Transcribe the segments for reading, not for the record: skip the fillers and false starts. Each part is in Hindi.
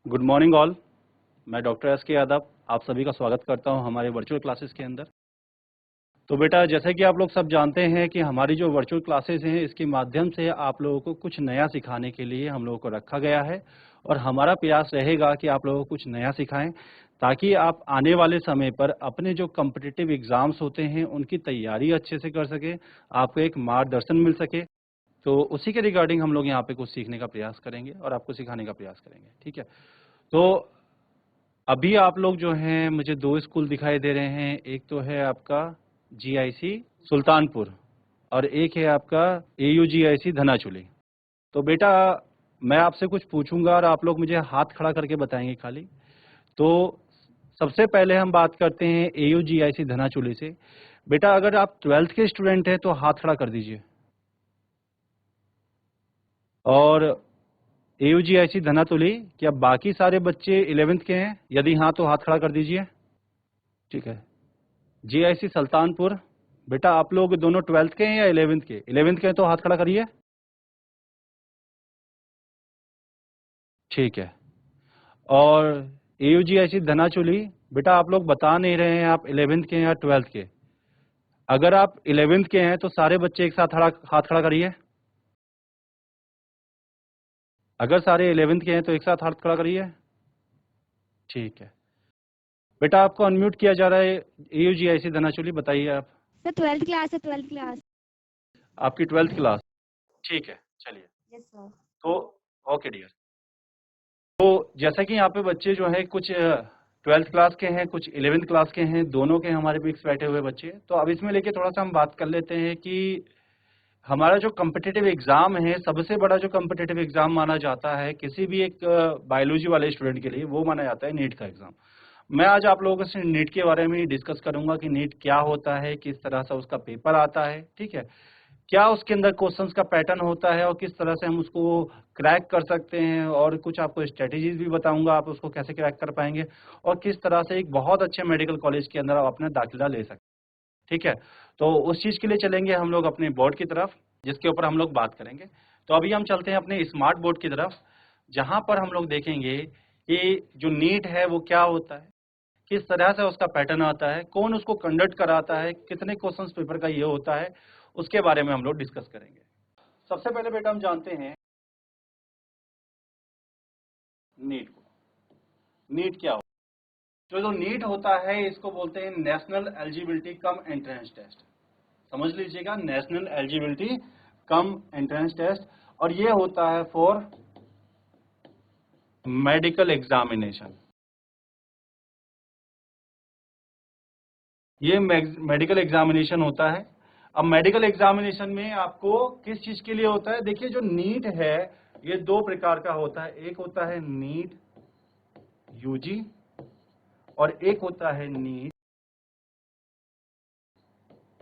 Good morning all. मैं डॉक्टर एस के यादव आप सभी का स्वागत करता हूं हमारे वर्चुअल क्लासेस के अंदर। तो बेटा, जैसे कि आप लोग सब जानते हैं कि हमारी जो वर्चुअल क्लासेस हैं इसके माध्यम से आप लोगों को कुछ नया सिखाने के लिए हम लोगों को रखा गया है और हमारा प्रयास रहेगा कि आप लोगों को कुछ नया सिखाएं ताकि आप आने वाले समय पर अपने जो कॉम्पिटिटिव एग्जाम्स होते हैं उनकी तैयारी अच्छे से कर सके, आपको एक मार्गदर्शन मिल सके। तो उसी के रिगार्डिंग हम लोग यहाँ पे कुछ सीखने का प्रयास करेंगे और आपको सिखाने का प्रयास करेंगे। ठीक है, तो अभी आप लोग जो हैं मुझे दो स्कूल दिखाई दे रहे हैं। एक तो है आपका जीआईसी सुल्तानपुर और एक है आपका एयूजीआईसी धनाचुली। तो बेटा, मैं आपसे कुछ पूछूंगा और आप लोग मुझे हाथ खड़ा करके बताएंगे खाली। तो सबसे पहले हम बात करते हैं एयूजीआईसी धनाचुली से। बेटा, अगर आप 12th के स्टूडेंट हैं तो हाथ खड़ा कर दीजिए। और एयूजीआईसी धनातुली, क्या बाकी सारे बच्चे 11th के हैं? यदि हाँ तो हाथ खड़ा कर दीजिए। ठीक है। जीआईसी सुल्तानपुर, बेटा आप लोग दोनों 12th के हैं या 11th के? 11th के हैं तो हाथ खड़ा करिए। ठीक है। और एयूजीआईसी धनाचुली, बेटा आप लोग बता नहीं रहे हैं आप 11th के हैं या 12th के। अगर आप 11th के हैं तो सारे बच्चे एक साथ हाथ खड़ा करिए। अगर सारे 11th के हैं तो एक साथ हाथ खड़ा करिए। ठीक है। बेटा आपको अनम्यूट किया जा रहा है। एयूजीआईसी धनाचुली बताइए आप। सर 12th क्लास है 12th क्लास। आपकी 12th क्लास। ठीक है, चलिए। Yes sir. तो ओके डियर। तो जैसा कि यहाँ पे बच्चे जो है कुछ 12th क्लास के हैं, कुछ 11th क्लास के हैं, दोनों के हमारे बीच बैठे हुए बच्चे। तो अब इसमें लेके थोड़ा सा हम बात कर लेते हैं कि हमारा जो कॉम्पिटिटिव एग्जाम है, सबसे बड़ा जो कॉम्पिटिटिव एग्जाम माना जाता है किसी भी एक बायोलॉजी वाले स्टूडेंट के लिए, वो माना जाता है नीट का एग्जाम। मैं आज आप लोगों से नीट के बारे में डिस्कस करूंगा कि नीट क्या होता है, किस तरह से उसका पेपर आता है। ठीक है, क्या उसके अंदर क्वेश्चंस का पैटर्न होता है और किस तरह से हम उसको क्रैक कर सकते हैं, और कुछ आपको स्ट्रेटेजीज भी बताऊंगा आप उसको कैसे क्रैक कर पाएंगे, और किस तरह से एक बहुत अच्छे मेडिकल कॉलेज के अंदर आप अपना दाखिला ले सकते हैं। ठीक है, तो उस चीज के लिए चलेंगे हम लोग अपने बोर्ड की तरफ, जिसके ऊपर हम लोग बात करेंगे। तो अभी हम चलते हैं अपने स्मार्ट बोर्ड की तरफ, जहां पर हम लोग देखेंगे कि जो नीट है वो क्या होता है, किस तरह से उसका पैटर्न आता है, कौन उसको कंडक्ट कराता है, कितने क्वेश्चंस पेपर का ये होता है, उसके बारे में हम लोग डिस्कस करेंगे। सबसे पहले बेटा हम जानते हैं नीट को। नीट क्या होता है? जो नीट होता है इसको बोलते हैं national eligibility cum entrance test. समझ लीजिएगा, national eligibility cum entrance test. और ये होता है फॉर मेडिकल एग्जामिनेशन। ये मेडिकल एग्जामिनेशन होता है। अब मेडिकल एग्जामिनेशन में आपको किस चीज के लिए होता है? देखिए, जो नीट है ये दो प्रकार का होता है। एक होता है नीट यूजी और एक होता है नीट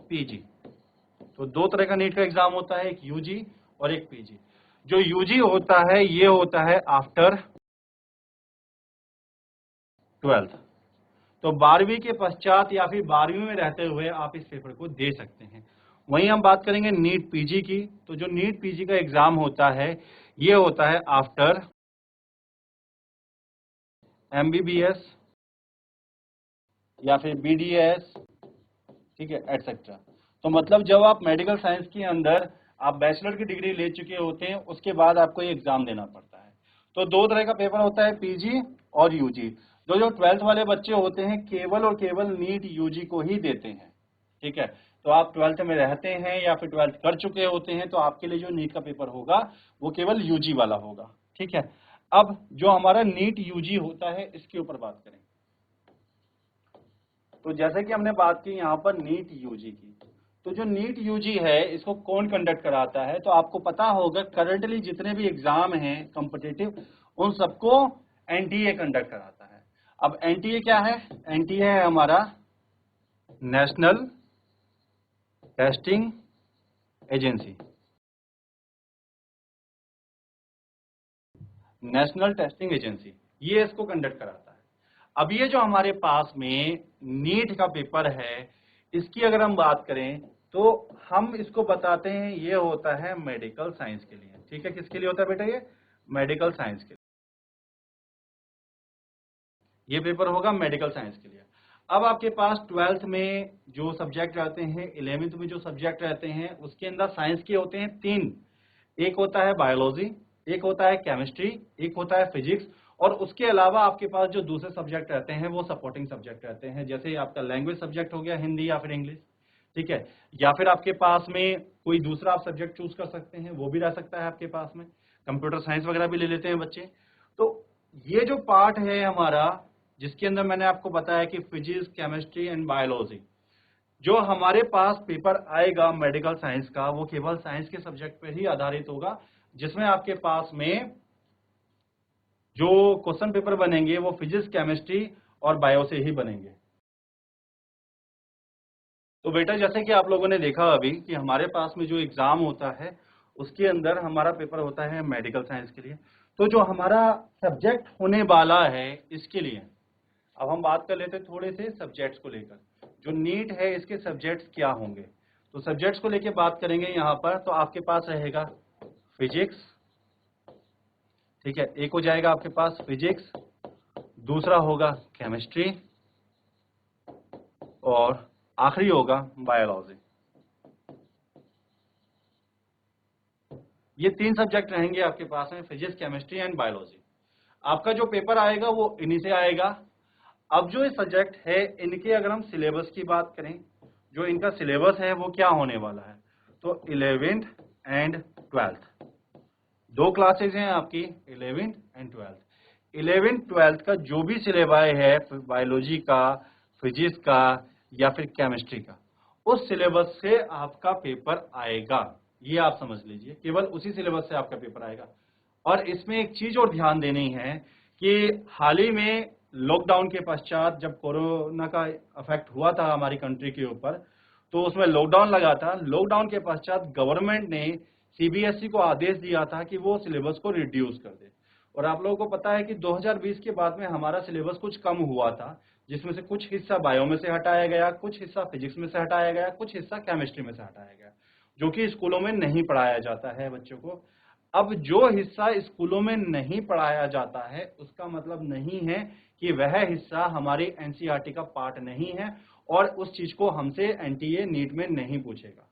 पीजी। तो दो तरह का नीट का एग्जाम होता है, एक यूजी और एक पीजी। जो यूजी होता है ये होता है आफ्टर 12th। तो 12वीं के पश्चात या फिर 12वीं में रहते हुए आप इस पेपर को दे सकते हैं। वहीं हम बात करेंगे नीट पीजी की। तो जो नीट पीजी का एग्जाम होता है ये होता है आफ्टर एमबीबीएस या फिर बीडीएस, ठीक है, एटसेट्रा। तो मतलब जब आप मेडिकल साइंस के अंदर आप बैचलर की डिग्री ले चुके होते हैं उसके बाद आपको ये एग्जाम देना पड़ता है। तो दो तरह का पेपर होता है, पीजी और यूजी। जो जो 12th वाले बच्चे होते हैं केवल और केवल नीट यूजी को ही देते हैं। ठीक है, तो आप 12th में रहते हैं या फिर 12th कर चुके होते हैं तो आपके लिए जो नीट का पेपर होगा वो केवल यूजी वाला होगा। ठीक है, अब जो हमारा नीट यूजी होता है इसके ऊपर बात करें। तो जैसे कि हमने बात की यहाँ पर नीट यूजी की, तो जो नीट यूजी है इसको कौन कंडक्ट कराता है? तो आपको पता होगा करंटली जितने भी एग्जाम हैं कॉम्पिटिटिव उन सबको एनटीए कंडक्ट कराता है। अब एनटीए क्या है? एनटीए है हमारा national testing agency. National testing agency ये इसको कंडक्ट कराता है। अब ये जो हमारे पास में नीट का पेपर है इसकी अगर हम बात करें तो हम इसको बताते हैं ये होता है मेडिकल साइंस के लिए। ठीक है, किसके लिए होता है बेटा? ये मेडिकल साइंस के लिए। ये पेपर होगा मेडिकल साइंस के लिए। अब आपके पास 12th में जो सब्जेक्ट रहते हैं, 11th में जो सब्जेक्ट रहते हैं, उसके अंदर साइंस के होते हैं 3। एक होता है बायोलॉजी, एक होता है केमिस्ट्री, एक होता है फिजिक्स, और उसके अलावा आपके पास जो दूसरे सब्जेक्ट रहते हैं वो सपोर्टिंग सब्जेक्ट रहते हैं, जैसे आपका लैंग्वेज सब्जेक्ट हो गया, हिंदी या फिर इंग्लिश, ठीक है, या फिर आपके पास में कोई दूसरा आप सब्जेक्ट चूज कर सकते हैं, वो भी रह सकता है आपके पास में, कंप्यूटर साइंस वगैरह भी ले लेते हैं बच्चे। तो ये जो पार्ट है हमारा, जिसके अंदर मैंने आपको बताया कि फिजिक्स, केमिस्ट्री एंड बायोलॉजी, जो हमारे पास पेपर आएगा मेडिकल साइंस का, वो केवल साइंस के सब्जेक्ट पर ही आधारित होगा, जिसमें आपके पास में जो क्वेश्चन पेपर बनेंगे वो फिजिक्स, केमिस्ट्री और बायो से ही बनेंगे। तो बेटा जैसे कि आप लोगों ने देखा अभी कि हमारे पास में जो एग्जाम होता है उसके अंदर हमारा पेपर होता है मेडिकल साइंस के लिए। तो जो हमारा सब्जेक्ट होने वाला है इसके लिए अब हम बात कर लेते हैं थोड़े से सब्जेक्ट्स को लेकर। जो नीट है इसके सब्जेक्ट्स क्या होंगे, तो सब्जेक्ट्स को लेकर बात करेंगे यहाँ पर। तो आपके पास रहेगा फिजिक्स, ठीक है, एक हो जाएगा आपके पास फिजिक्स, दूसरा होगा केमिस्ट्री और आखिरी होगा बायोलॉजी। ये 3 सब्जेक्ट रहेंगे आपके पास में, फिजिक्स, केमिस्ट्री एंड बायोलॉजी। आपका जो पेपर आएगा वो इन्हीं से आएगा। अब जो ये सब्जेक्ट है इनके अगर हम सिलेबस की बात करें, जो इनका सिलेबस है वो क्या होने वाला है, तो 11th एंड 12th 2 क्लासेज हैं आपकी, 11th and 12th। 11th 12th का जो भी सिलेबस है बायोलॉजी का, फिजिक्स का या फिर केमिस्ट्री का, उस सिलेबस से आपका पेपर आएगा। ये आप समझ लीजिए, केवल उसी सिलेबस से आपका पेपर आएगा। और इसमें एक चीज और ध्यान देनी है कि हाल ही में लॉकडाउन के पश्चात जब कोरोना का इफेक्ट हुआ था हमारी कंट्री के ऊपर, तो उसमें लॉकडाउन लगा था। लॉकडाउन के पश्चात गवर्नमेंट ने सीबीएसई को आदेश दिया था कि वो सिलेबस को रिड्यूस कर दे। और आप लोगों को पता है कि 2020 के बाद में हमारा सिलेबस कुछ कम हुआ था, जिसमें से कुछ हिस्सा बायो में से हटाया गया, कुछ हिस्सा फिजिक्स में से हटाया गया, कुछ हिस्सा केमिस्ट्री में से हटाया गया, जो कि स्कूलों में नहीं पढ़ाया जाता है बच्चों को। अब जो हिस्सा स्कूलों में नहीं पढ़ाया जाता है उसका मतलब नहीं है कि वह हिस्सा हमारी एनसीईआरटी का पार्ट नहीं है, और उस चीज को हमसे एनटीए नीट में नहीं पूछेगा।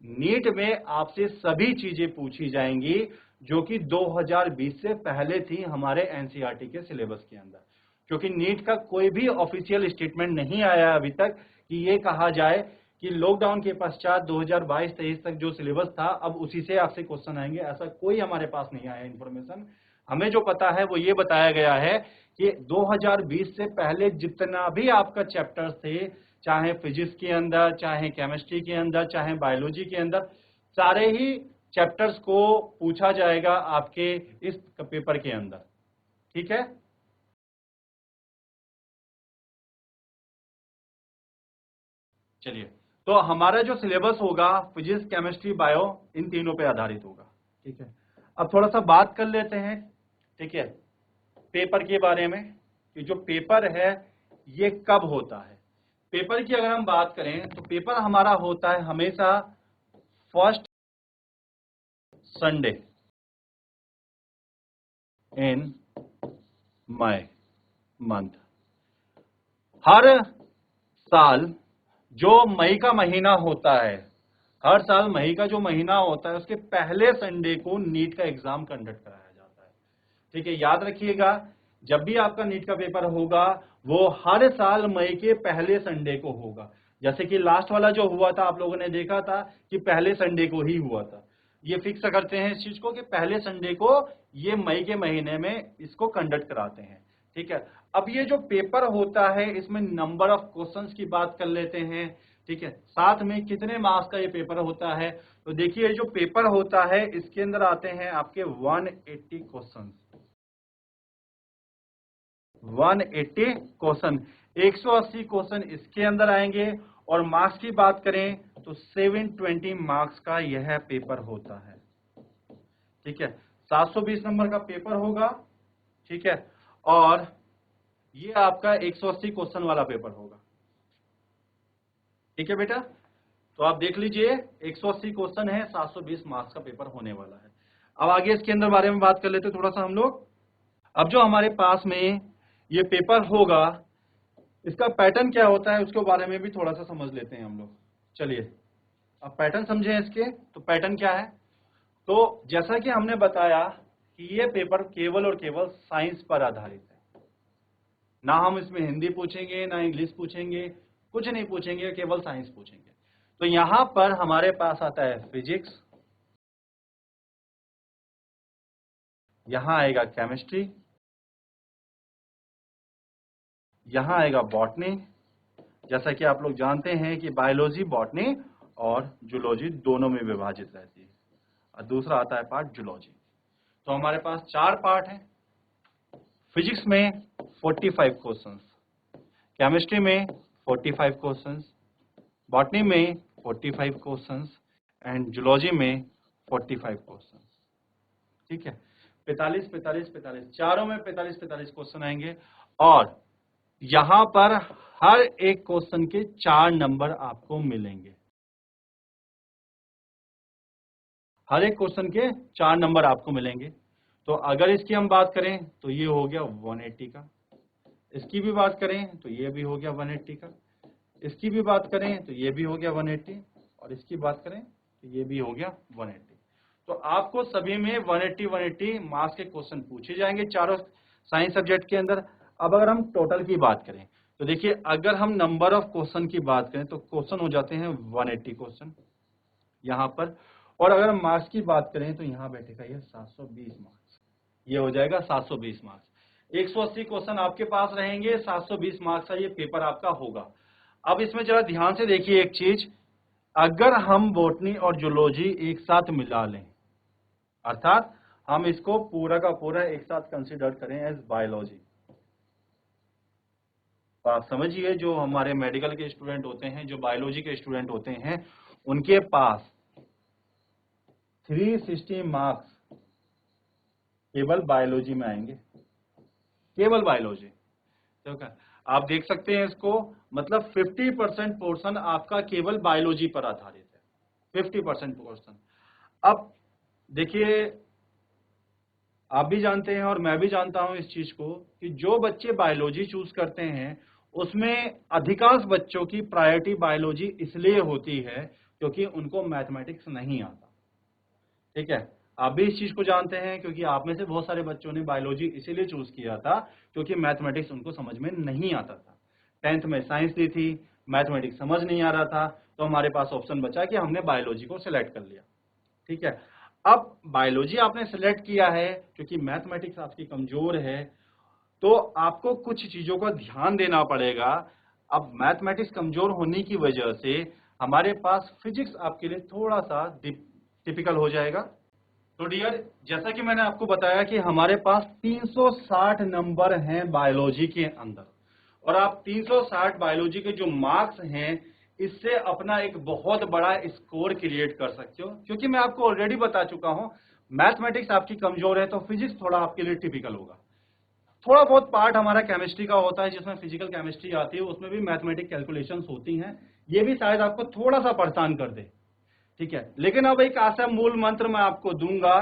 नीट में आपसे सभी चीजें पूछी जाएंगी जो कि 2020 से पहले थी हमारे एनसीईआरटी के सिलेबस के अंदर, क्योंकि नीट का कोई भी ऑफिशियल स्टेटमेंट नहीं आया अभी तक कि ये कहा जाए कि लॉकडाउन के पश्चात 2022-23 तक जो सिलेबस था अब उसी से आपसे क्वेश्चन आएंगे। ऐसा कोई हमारे पास नहीं आया इंफॉर्मेशन। हमें जो पता है वो ये बताया गया है कि 2020 से पहले जितना भी आपका चैप्टर्स थे, चाहे फिजिक्स के अंदर, चाहे केमिस्ट्री के अंदर, चाहे बायोलॉजी के अंदर, सारे ही चैप्टर्स को पूछा जाएगा आपके इस पेपर के अंदर, ठीक है। चलिए, तो हमारा जो सिलेबस होगा फिजिक्स, केमिस्ट्री, बायो, इन तीनों पे आधारित होगा, ठीक है। अब थोड़ा सा बात कर लेते हैं, ठीक है, पेपर के बारे में कि जो पेपर है ये कब होता है। पेपर की अगर हम बात करें तो पेपर हमारा होता है हमेशा फर्स्ट संडे इन मई मंथ। हर साल जो मई का महीना होता है, हर साल मई का जो महीना होता है उसके पहले संडे को नीट का एग्जाम कंडक्ट कराया जाता है, ठीक है। याद रखिएगा, जब भी आपका नीट का पेपर होगा वो हर साल मई के पहले संडे को होगा। जैसे कि लास्ट वाला जो हुआ था आप लोगों ने देखा था कि पहले संडे को ही हुआ था। ये फिक्स करते हैं इस चीज को कि पहले संडे को ये मई के महीने में इसको कंडक्ट कराते हैं, ठीक है। अब ये जो पेपर होता है इसमें नंबर ऑफ क्वेश्चंस की बात कर लेते हैं, ठीक है, साथ में कितने मार्क्स का ये पेपर होता है। तो देखिए जो पेपर होता है इसके अंदर आते हैं आपके 180 क्वेश्चन, 180 क्वेश्चन, 180 क्वेश्चन इसके अंदर आएंगे। और मार्क्स की बात करें तो 720 मार्क्स का यह पेपर होता है, ठीक है। 720 नंबर का पेपर होगा, ठीक है, और ये आपका 180 क्वेश्चन वाला पेपर होगा, ठीक है बेटा। तो आप देख लीजिए 180 क्वेश्चन है, 720 मार्क्स का पेपर होने वाला है। अब आगे इसके अंदर बारे में बात कर लेते थोड़ा सा हम लोग। अब जो हमारे पास में ये पेपर होगा, इसका पैटर्न क्या होता है उसके बारे में भी थोड़ा सा समझ लेते हैं हम लोग। चलिए अब पैटर्न समझें इसके। तो पैटर्न क्या है, तो जैसा कि हमने बताया कि ये पेपर केवल और केवल साइंस पर आधारित है। ना हम इसमें हिंदी पूछेंगे, ना इंग्लिश पूछेंगे, कुछ नहीं पूछेंगे, केवल साइंस पूछेंगे। तो यहां पर हमारे पास आता है फिजिक्स, यहां आएगा केमिस्ट्री, यहां आएगा बॉटनी। जैसा कि आप लोग जानते हैं कि बायोलॉजी बॉटनी और जूलॉजी दोनों में विभाजित रहती है, और दूसरा आता है पार्ट जूलॉजी। तो हमारे पास 4 पार्ट हैं। फिजिक्स में 45 क्वेश्चंस, केमिस्ट्री में 45 क्वेश्चंस, बॉटनी में 45 क्वेश्चंस एंड जूलॉजी में 45 क्वेश्चंस। ठीक है, 45 45 45, चारों में 45 45 क्वेश्चन आएंगे, और यहां पर हर एक क्वेश्चन के 4 नंबर आपको मिलेंगे। हर एक क्वेश्चन के 4 नंबर आपको मिलेंगे। तो अगर इसकी हम बात करें तो ये हो गया 180 का, इसकी भी बात करें तो ये भी हो गया 180 का, इसकी भी बात करें तो ये भी हो गया 180, और इसकी बात करें तो ये भी हो गया 180। तो आपको सभी में 180 180 मार्क्स के क्वेश्चन पूछे जाएंगे चारों साइंस सब्जेक्ट के अंदर। अब अगर हम टोटल की बात करें तो देखिए, अगर हम नंबर ऑफ क्वेश्चन की बात करें तो क्वेश्चन हो जाते हैं 180 क्वेश्चन यहां पर, और अगर हम मार्क्स की बात करें तो यहां बैठेगा ये 720 मार्क्स, ये हो जाएगा 720 मार्क्स। 180 क्वेश्चन आपके पास रहेंगे, 720 मार्क्स का ये पेपर आपका होगा। अब इसमें जरा ध्यान से देखिए एक चीज, अगर हम बॉटनी और जूलॉजी एक साथ मिला लें, अर्थात हम इसको पूरा का पूरा एक साथ कंसीडर करें एज बायोलॉजी, तो आप समझिए जो हमारे मेडिकल के स्टूडेंट होते हैं, जो बायोलॉजी के स्टूडेंट होते हैं, उनके पास 360 मार्क्स केवल बायोलॉजी में आएंगे, केवल बायोलॉजी। तो क्या आप देख सकते हैं इसको, मतलब 50% पोर्शन आपका केवल बायोलॉजी पर आधारित है, 50% पोर्शन। अब देखिए, आप भी जानते हैं और मैं भी जानता हूं इस चीज को कि जो बच्चे बायोलॉजी चूज करते हैं उसमें अधिकांश बच्चों की प्रायोरिटी बायोलॉजी इसलिए होती है क्योंकि उनको मैथमेटिक्स नहीं आता। ठीक है, आप भी इस चीज को जानते हैं क्योंकि आप में से बहुत सारे बच्चों ने बायोलॉजी इसीलिए चूज किया था क्योंकि मैथमेटिक्स उनको समझ में नहीं आता था। 10th में साइंस ली थी, मैथमेटिक्स समझ नहीं आ रहा था, तो हमारे पास ऑप्शन बचा कि हमने बायोलॉजी को सिलेक्ट कर लिया। ठीक है, अब बायोलॉजी आपने सिलेक्ट किया है क्योंकि मैथमेटिक्स आपकी कमजोर है, तो आपको कुछ चीजों का ध्यान देना पड़ेगा। अब मैथमेटिक्स कमजोर होने की वजह से हमारे पास फिजिक्स आपके लिए थोड़ा सा टिपिकल हो जाएगा। तो डियर, जैसा कि मैंने आपको बताया कि हमारे पास 360 नंबर हैं बायोलॉजी के अंदर, और आप 360 बायोलॉजी के जो मार्क्स हैं इससे अपना एक बहुत बड़ा स्कोर क्रिएट कर सकते हो, क्योंकि मैं आपको ऑलरेडी बता चुका हूं मैथमेटिक्स आपकी कमजोर है तो फिजिक्स थोड़ा आपके लिए टिपिकल होगा। थोड़ा बहुत पार्ट हमारा केमिस्ट्री का होता है जिसमें फिजिकल केमिस्ट्री आती है, उसमें भी मैथमेटिक कैलकुलेशंस होती हैं, ये भी शायद आपको थोड़ा सा परेशान कर दे। ठीक है, लेकिन अब एक ऐसा मूल मंत्र मैं आपको दूंगा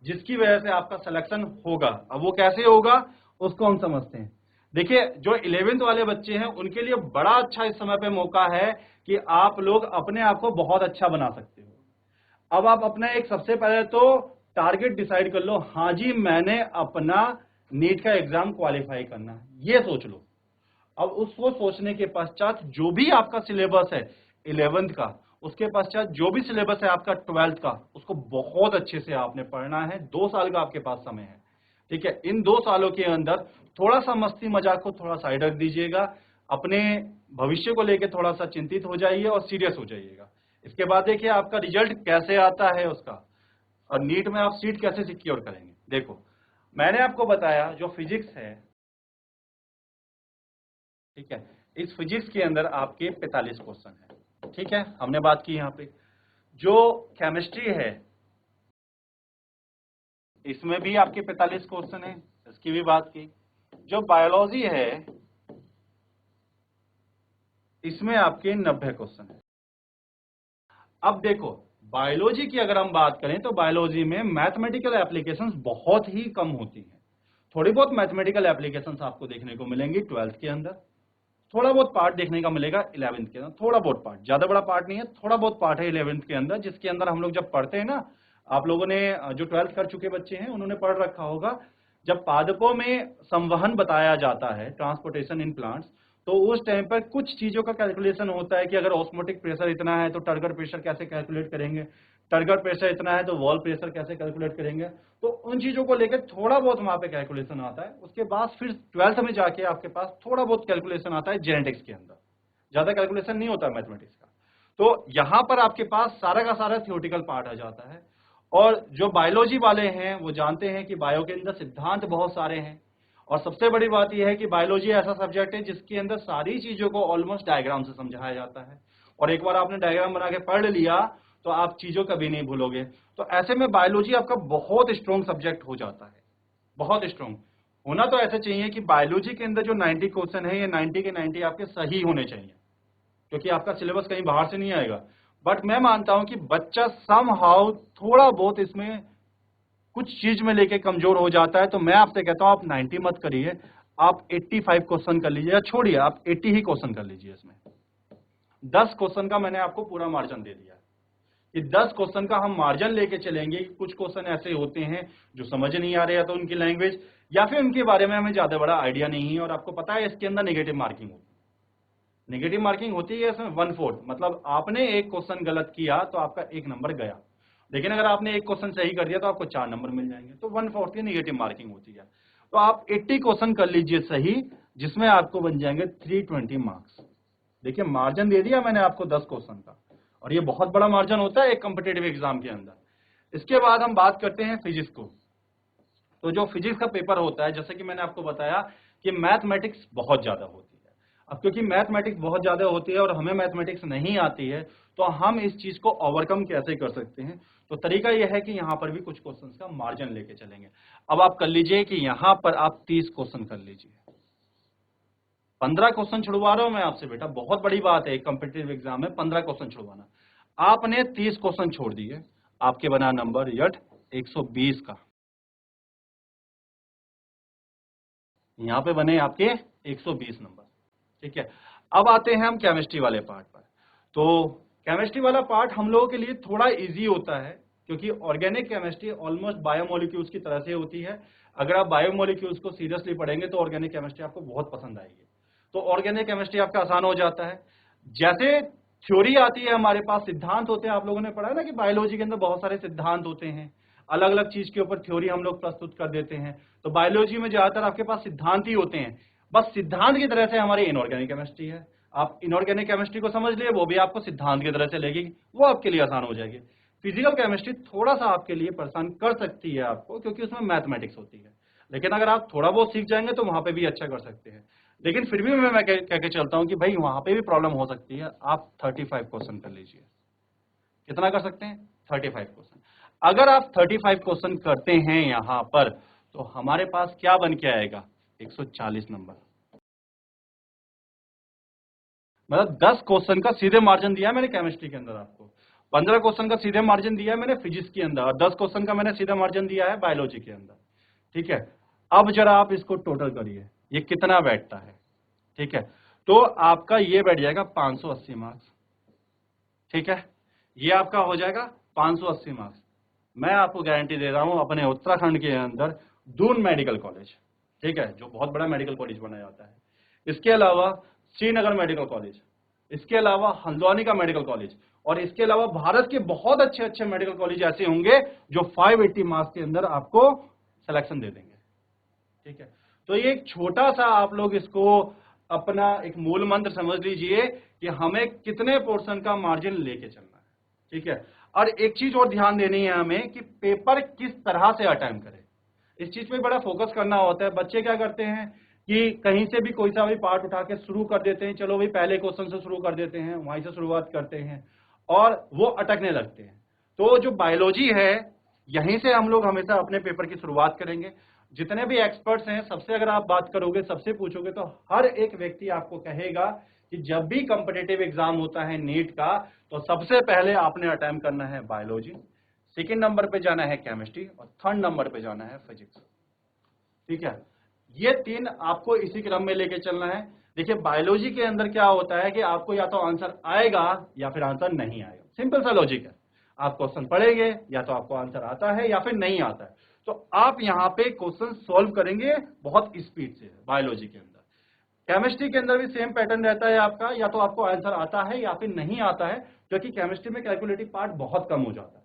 जिसकी वजह से आपका सिलेक्शन होगा। अब वो कैसे होगा उसको हम समझते हैं। देखिए, जो 11th वाले बच्चे हैं उनके लिए बड़ा अच्छा इस समय पे मौका है कि आप लोग अपने आप को बहुत अच्छा बना सकते हो। अब आप अपना एक सबसे पहले तो टारगेट डिसाइड कर लो, हाँ जी मैंने अपना नीट का एग्जाम क्वालिफाई करना है, ये सोच लो। अब उसको सोचने के पश्चात जो भी आपका सिलेबस है 11th का, उसके पश्चात जो भी सिलेबस है आपका 12th का, उसको बहुत अच्छे से आपने पढ़ना है। 2 साल का आपके पास समय है। ठीक है, इन 2 सालों के अंदर थोड़ा सा मस्ती मजाक को थोड़ा साइड रख दीजिएगा, अपने भविष्य को लेकर थोड़ा सा चिंतित हो जाइए और सीरियस हो जाइएगा। इसके बाद देखिए आपका रिजल्ट कैसे आता है उसका, और नीट में आप सीट कैसे सिक्योर करेंगे। देखो, मैंने आपको बताया जो फिजिक्स है, ठीक है, इस फिजिक्स के अंदर आपके 45 क्वेश्चन है। ठीक है, हमने बात की यहां पे। जो केमिस्ट्री है इसमें भी आपके 45 क्वेश्चन है, इसकी भी बात की। जो बायोलॉजी है इसमें आपके 90 क्वेश्चन है। अब देखो, बायोलॉजी की अगर हम बात करें तो बायोलॉजी में मैथमेटिकल एप्लीकेशंस बहुत ही कम होती हैं, थोड़ी बहुत मैथमेटिकल एप्लीकेशंस आपको देखने को मिलेंगी 12th के अंदर, थोड़ा बहुत पार्ट देखने का मिलेगा 11th के अंदर, थोड़ा बहुत पार्ट, ज्यादा बड़ा पार्ट नहीं है, थोड़ा बहुत पार्ट है 11th के अंदर, जिसके अंदर हम लोग जब पढ़ते हैं ना, आप लोगों ने जो 12th कर चुके बच्चे हैं उन्होंने पढ़ रखा होगा, जब पादपों में संवहन बताया जाता है, ट्रांसपोर्टेशन इन प्लांट्स, तो उस टाइम पर कुछ चीजों का कैलकुलेशन होता है कि अगर ऑस्मोटिक प्रेशर इतना है तो टर्गर प्रेशर कैसे कैलकुलेट करेंगे, टर्गर प्रेशर इतना है तो वॉल प्रेशर कैसे कैलकुलेट करेंगे, तो उन चीजों को लेकर थोड़ा बहुत वहां पे कैलकुलेशन आता है। उसके बाद फिर 12th में जाके आपके पास थोड़ा बहुत कैलकुलेशन आता है जेनेटिक्स के अंदर, ज्यादा कैलकुलेशन नहीं होता मैथमेटिक्स का। तो यहां पर आपके पास सारा का सारा थियोरेटिकल पार्ट आ जाता है। और जो बायोलॉजी वाले हैं वो जानते हैं कि बायो के अंदर सिद्धांत बहुत सारे हैं, और सबसे बड़ी बात यह है कि बायोलॉजी ऐसा सब्जेक्ट है जिसके अंदर सारी चीजों को ऑलमोस्ट डायग्राम से समझाया जाता है, और एक बार आपने डायग्राम बना के पढ़ लिया तो आप चीजों कभी नहीं भूलोगे। तो ऐसे में बायोलॉजी आपका बहुत स्ट्रॉन्ग सब्जेक्ट हो जाता है, बहुत स्ट्रॉन्ग होना। तो ऐसे चाहिए कि बायोलॉजी के अंदर जो 90 क्वेश्चन है, ये 90 के 90 आपके सही होने चाहिए, क्योंकि आपका सिलेबस कहीं बाहर से नहीं आएगा। बट मैं मानता हूं कि बच्चा समहाउ थोड़ा बहुत इसमें कुछ चीज में लेके कमजोर हो जाता है, तो मैं आपसे कहता हूं आप 90 मत करिए, आप 85 क्वेश्चन कर लीजिए, या छोड़िए आप 80 ही क्वेश्चन कर लीजिए। इसमें 10 क्वेश्चन का मैंने आपको पूरा मार्जिन दे दिया कि 10 क्वेश्चन का हम मार्जिन लेके चलेंगे। कुछ क्वेश्चन ऐसे होते हैं जो समझ नहीं आ रहे हैं, तो उनकी लैंग्वेज या फिर उनके बारे में हमें ज्यादा बड़ा आइडिया नहीं है, और आपको पता है इसके अंदर नेगेटिव मार्किंग होती है। नेगेटिव मार्किंग होती है इसमें 1/4, मतलब आपने एक क्वेश्चन गलत किया तो आपका 1 नंबर गया, लेकिन अगर आपने एक क्वेश्चन सही कर दिया तो आपको 4 नंबर मिल जाएंगे। तो 1/4 की नेगेटिव मार्किंग होती है। तो आप 80 क्वेश्चन कर लीजिए सही, जिसमें आपको बन जाएंगे 320 मार्क्स। देखिए मार्जिन दे दिया मैंने आपको 10 क्वेश्चन का, और ये बहुत बड़ा मार्जिन होता है एक कॉम्पिटेटिव एग्जाम के अंदर। इसके बाद हम बात करते हैं फिजिक्स को। तो जो फिजिक्स का पेपर होता है, जैसे कि मैंने आपको बताया कि मैथमेटिक्स बहुत ज्यादा होती है। अब क्योंकि मैथमेटिक्स बहुत ज्यादा होती है और हमें मैथमेटिक्स नहीं आती है, तो हम इस चीज को ओवरकम कैसे कर सकते हैं, तो तरीका यह है कि यहां पर भी कुछ क्वेश्चंस का मार्जिन लेके चलेंगे। अब आप कर लीजिए कि यहां पर आप 30 क्वेश्चन कर लीजिए। 15 क्वेश्चन छुड़वा रहा हूं मैं आपसे बेटा, बहुत बड़ी बात है एक कॉम्पिटेटिव एग्जाम में 15 क्वेश्चन छुड़वाना। आपने 30 क्वेश्चन छोड़ दिए, आपके बना नंबर यट 120 का, यहां पे बने आपके 120 नंबर। ठीक है, अब आते हैं हम केमिस्ट्री वाले पार्ट पर। तो केमिस्ट्री वाला पार्ट हम लोगों के लिए थोड़ा इजी होता है, क्योंकि ऑर्गेनिक केमिस्ट्री ऑलमोस्ट बायोमोलिक्यूल्स की तरह से होती है। अगर आप बायोमोलिक्यूल्स को सीरियसली पढ़ेंगे तो ऑर्गेनिक केमिस्ट्री आपको बहुत पसंद आएगी। तो ऑर्गेनिक केमिस्ट्री आपका आसान हो जाता है। जैसे थ्योरी आती है हमारे पास, सिद्धांत होते हैं, आप लोगों ने पढ़ा है ना कि बायोलॉजी के अंदर बहुत सारे सिद्धांत होते हैं, अलग अलग चीज के ऊपर थ्योरी हम लोग प्रस्तुत कर देते हैं। तो बायोलॉजी में ज्यादातर आपके पास सिद्धांत ही होते हैं। बस सिद्धांत की तरह से हमारी इनऑर्गेनिक केमिस्ट्री है। आप इनऑर्गेनिक केमिस्ट्री को समझ लिए, वो भी आपको सिद्धांत की तरह से लेगी, वो आपके लिए आसान हो जाएगी। फिजिकल केमिस्ट्री थोड़ा सा आपके लिए परेशान कर सकती है आपको, क्योंकि उसमें मैथमेटिक्स होती है, लेकिन अगर आप थोड़ा बहुत सीख जाएंगे तो वहां पे भी अच्छा कर सकते हैं। लेकिन फिर भी मैं कह के चलता हूं कि भाई वहां पे भी प्रॉब्लम हो सकती है। आप 35 क्वेश्चन कर लीजिए। कितना कर सकते हैं? 35 क्वेश्चन। अगर आप 35 क्वेश्चन करते हैं यहां पर, तो हमारे पास क्या बन के आएगा? 140 नंबर। मतलब 10 क्वेश्चन का सीधे मार्जिन दिया है मैंने केमिस्ट्री के अंदर आपको, 15 क्वेश्चन का सीधे मार्जिन दिया है मैंने फिजिक्स के अंदर, और 10 क्वेश्चन का मैंने सीधा मार्जिन दिया है बायोलॉजी के अंदर। ठीक है, अब जरा आप इसको टोटल करिए, ये कितना बैठता है। ठीक है, तो आपका ये बैठ जाएगा 580 मार्क्स। ठीक है, ये आपका हो जाएगा 580 मार्क्स। मैं आपको गारंटी दे रहा हूं अपने उत्तराखंड के अंदर दून मेडिकल कॉलेज, ठीक है, जो बहुत बड़ा मेडिकल कॉलेज बना जाता है, इसके अलावा श्रीनगर मेडिकल कॉलेज, इसके अलावा हल्द्वानी का मेडिकल कॉलेज, और इसके अलावा भारत के बहुत अच्छे अच्छे मेडिकल कॉलेज ऐसे होंगे जो 580 मार्क्स के अंदर आपको सिलेक्शन दे देंगे। ठीक है, तो ये एक छोटा सा आप लोग इसको अपना एक मूल मंत्र समझ लीजिए कि हमें कितने पोर्शन का मार्जिन लेके चलना है। ठीक है, और एक चीज और ध्यान देनी है हमें कि पेपर किस तरह से अटेम्प्ट करें, इस चीज पे बड़ा फोकस करना होता है। बच्चे क्या करते हैं कि कहीं से भी कोई सा भी पार्ट उठा के शुरू कर देते हैं, चलो भाई पहले क्वेश्चन से शुरू कर देते हैं, वहीं से शुरुआत करते हैं और वो अटकने लगते हैं। तो जो बायोलॉजी है, यहीं से हम लोग हमेशा अपने पेपर की शुरुआत करेंगे। जितने भी एक्सपर्ट्स हैं सबसे अगर आप बात करोगे, सबसे पूछोगे, तो हर एक व्यक्ति आपको कहेगा कि जब भी कॉम्पिटिटिव एग्जाम होता है नीट का, तो सबसे पहले आपने अटेम्प्ट करना है बायोलॉजी, सेकंड नंबर पे जाना है केमिस्ट्री, और थर्ड नंबर पे जाना है फिजिक्स। ठीक है, ये 3 आपको इसी क्रम में लेके चलना है। देखिए बायोलॉजी के अंदर क्या होता है कि आपको या तो आंसर आएगा या फिर आंसर नहीं आएगा, सिंपल सा लॉजिक है। आप क्वेश्चन पढ़ेंगे या तो आपको आंसर आता है या फिर नहीं आता है, तो आप यहाँ पे क्वेश्चन सॉल्व करेंगे बहुत स्पीड से बायोलॉजी के अंदर। केमिस्ट्री के अंदर भी सेम पैटर्न रहता है आपका, या तो आपको आंसर आता है या फिर नहीं आता है, क्योंकि केमिस्ट्री में कैलकुलेटिव पार्ट बहुत कम हो जाता है।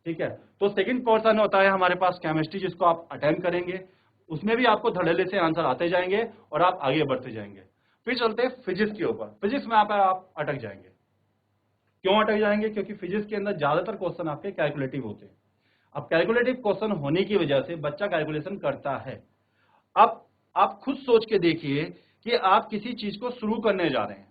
ठीक है, तो सेकंड पोर्शन होता है हमारे पास केमिस्ट्री, जिसको आप अटेम्प्ट करेंगे, उसमें भी आपको धड़ल्ले से आंसर आते जाएंगे और आप आगे बढ़ते जाएंगे। फिर चलते हैं फिजिक्स के ऊपर। फिजिक्स में आप अटक जाएंगे। क्यों अटक जाएंगे? क्योंकि फिजिक्स के अंदर ज्यादातर क्वेश्चन आपके कैलकुलेटिव होते हैं। अब कैलकुलेटिव क्वेश्चन होने की वजह से बच्चा कैलकुलेशन करता है। अब आप खुद सोच के देखिए कि आप किसी चीज को शुरू करने जा रहे हैं,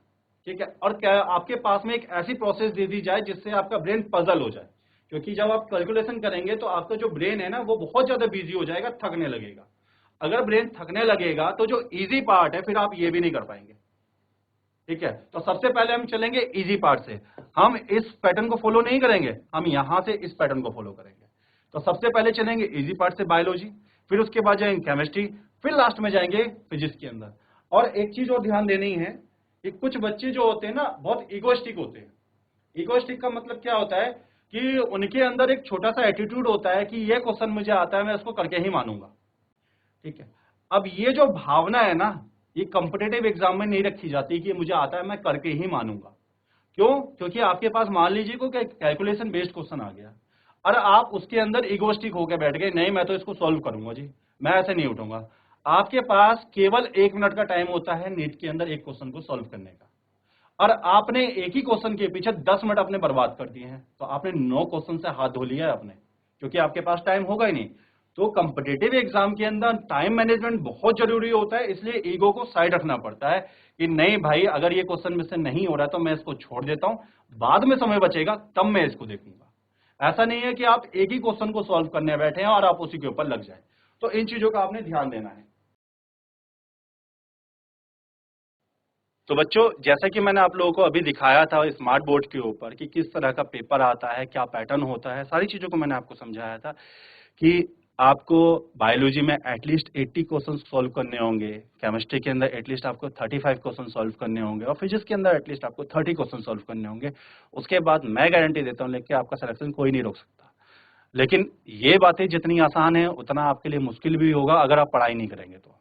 ठीक है, और क्या आपके पास में एक ऐसी प्रोसेस दे दी जाए जिससे आपका ब्रेन पजल हो जाए, क्योंकि जब आप कैलकुलेशन करेंगे तो आपका जो ब्रेन है ना वो बहुत ज्यादा बिजी हो जाएगा, थकने लगेगा। अगर ब्रेन थकने लगेगा तो जो इजी पार्ट है फिर आप ये भी नहीं कर पाएंगे। ठीक है, तो सबसे पहले हम चलेंगे इजी पार्ट से। हम इस पैटर्न को फॉलो नहीं करेंगे, हम यहां से इस पैटर्न को फॉलो करेंगे। तो सबसे पहले चलेंगे इजी पार्ट से बायोलॉजी, फिर उसके बाद जाएंगे केमिस्ट्री, फिर लास्ट में जाएंगे फिजिक्स के अंदर। और एक चीज और ध्यान देनी है कि कुछ बच्चे जो होते हैं ना बहुत इगोइस्टिक होते हैं। इगोइस्टिक का मतलब क्या होता है कि उनके अंदर एक छोटा सा एटीट्यूड होता है कि ये क्वेश्चन मुझे आता है, मैं उसको करके ही मानूंगा। ठीक है, अब ये जो भावना है ना, ये कॉम्पिटिटिव एग्जाम में नहीं रखी जाती कि मुझे आता है मैं करके ही मानूंगा। क्यों? क्योंकि आपके पास मान लीजिए को कैलकुलेशन बेस्ड क्वेश्चन आ गया और आप उसके अंदर इगोस्टिक होकर बैठ गए, नहीं मैं तो इसको सॉल्व करूंगा जी, मैं ऐसे नहीं उठूंगा। आपके पास केवल 1 मिनट का टाइम होता है नीट के अंदर एक क्वेश्चन को सॉल्व करने का, और आपने एक ही क्वेश्चन के पीछे 10 मिनट अपने बर्बाद कर दिए हैं, तो आपने 9 क्वेश्चन से हाथ धो लिया है आपने, क्योंकि आपके पास टाइम होगा ही नहीं। तो कॉम्पिटिटिव एग्जाम के अंदर टाइम मैनेजमेंट बहुत जरूरी होता है, इसलिए ईगो को साइड रखना पड़ता है कि नहीं भाई अगर ये क्वेश्चन में से नहीं हो रहा तो मैं इसको छोड़ देता हूं, बाद में समय बचेगा तब मैं इसको देखूंगा। ऐसा नहीं है कि आप एक ही क्वेश्चन को सॉल्व करने बैठे हैं और आप उसी के ऊपर लग जाए। तो इन चीजों का आपने ध्यान देना है। तो बच्चों जैसा कि मैंने आप लोगों को अभी दिखाया था स्मार्ट बोर्ड के ऊपर कि किस तरह का पेपर आता है, क्या पैटर्न होता है, सारी चीजों को मैंने आपको समझाया था कि आपको बायोलॉजी में एटलीस्ट 80 क्वेश्चन सॉल्व करने होंगे, केमिस्ट्री के अंदर एटलीस्ट आपको 35 क्वेश्चन सॉल्व करने होंगे और फिजिक्स के अंदर एटलीस्ट आपको 30 क्वेश्चन सॉल्व करने होंगे। उसके बाद मैं गारंटी देता हूं लेके आपका सिलेक्शन कोई नहीं रोक सकता। लेकिन ये बातें जितनी आसान है उतना आपके लिए मुश्किल भी होगा अगर आप पढ़ाई नहीं करेंगे। तो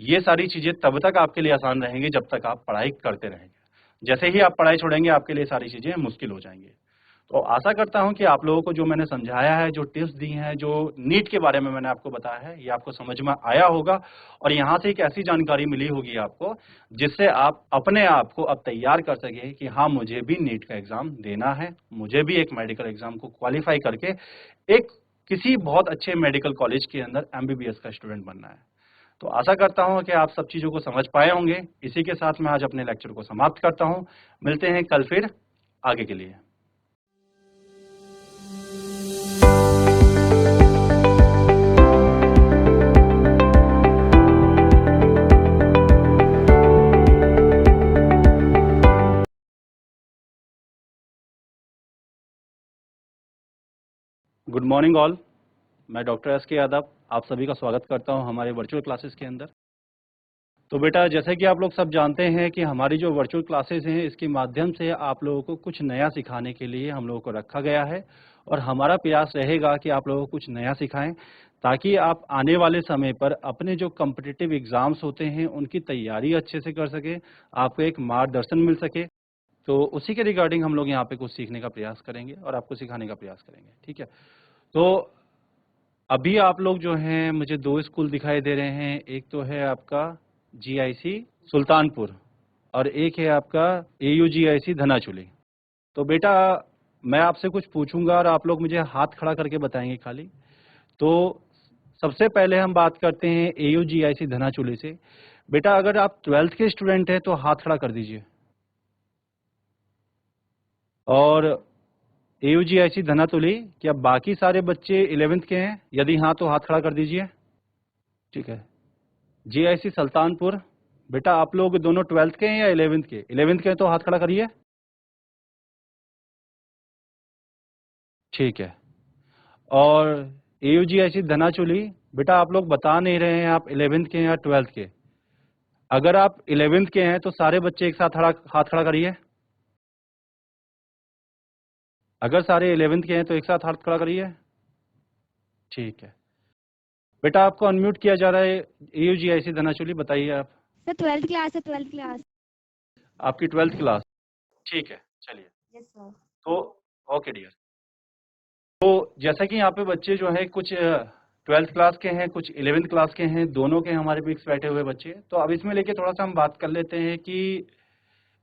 ये सारी चीजें तब तक आपके लिए आसान रहेंगी जब तक आप पढ़ाई करते रहेंगे। जैसे ही आप पढ़ाई छोड़ेंगे आपके लिए सारी चीजें मुश्किल हो जाएंगी। तो आशा करता हूं कि आप लोगों को जो मैंने समझाया है, जो टिप्स दी हैं, जो नीट के बारे में मैंने आपको बताया है, ये आपको समझ में आया होगा और यहाँ से एक ऐसी जानकारी मिली होगी आपको जिससे आप अपने आप को अब तैयार कर सके कि हाँ मुझे भी नीट का एग्जाम देना है, मुझे भी एक मेडिकल एग्जाम को क्वालिफाई करके एक किसी बहुत अच्छे मेडिकल कॉलेज के अंदर MBBS का स्टूडेंट बनना है। तो आशा करता हूं कि आप सब चीजों को समझ पाए होंगे। इसी के साथ मैं आज अपने लेक्चर को समाप्त करता हूं। मिलते हैं कल फिर आगे के लिए। गुड मॉर्निंग ऑल, मैं डॉक्टर SK यादव आप सभी का स्वागत करता हूं हमारे वर्चुअल क्लासेस के अंदर। तो बेटा जैसे कि आप लोग सब जानते हैं कि हमारी जो वर्चुअल क्लासेस हैं इसके माध्यम से आप लोगों को कुछ नया सिखाने के लिए हम लोगों को रखा गया है और हमारा प्रयास रहेगा कि आप लोगों को कुछ नया सिखाएं ताकि आप आने वाले समय पर अपने जो कॉम्पिटिटिव एग्जाम्स होते हैं उनकी तैयारी अच्छे से कर सके, आपको एक मार्गदर्शन मिल सके। तो उसी के रिगार्डिंग हम लोग यहाँ पे कुछ सीखने का प्रयास करेंगे और आपको सिखाने का प्रयास करेंगे। ठीक है, तो अभी आप लोग जो हैं मुझे 2 स्कूल दिखाई दे रहे हैं, एक तो है आपका GIC सुल्तानपुर और एक है आपका AUGIC धनाचुली। तो बेटा मैं आपसे कुछ पूछूंगा और आप लोग मुझे हाथ खड़ा करके बताएंगे खाली। तो सबसे पहले हम बात करते हैं AUGIC धनाचुली से। बेटा अगर आप 12th के स्टूडेंट हैं तो हाथ खड़ा कर दीजिए, और AUGIC धनातुली क्या बाकी सारे बच्चे 11th के हैं? यदि हाँ तो हाथ खड़ा कर दीजिए। ठीक है, GIC सुल्तानपुर, बेटा आप लोग दोनों 12th के हैं या 11th के? 11th के हैं तो हाथ खड़ा करिए। ठीक है, और AUGIC धनाचुली बेटा आप लोग बता नहीं रहे हैं आप 11th के हैं या 12th के। अगर आप 11th के हैं तो सारे बच्चे एक साथ हाथ खड़ा करिए। अगर सारे 11th के हैं तो एक साथ हाथ खड़ा करिए। ठीक है बेटा, आपको अनम्यूट किया जा रहा है। AUGIC धनाचुली, बताइए आप। सर 12th क्लास है 12th क्लास। आपकी 12th क्लास। ठीक है, चलिए। Yes sir. तो ओके डियर। तो जैसा कि यहाँ पे बच्चे जो है कुछ 12th क्लास के हैं, कुछ 11th क्लास के हैं, दोनों के हमारे बीच बैठे हुए बच्चे। तो अब इसमें लेके थोड़ा सा हम बात कर लेते हैं कि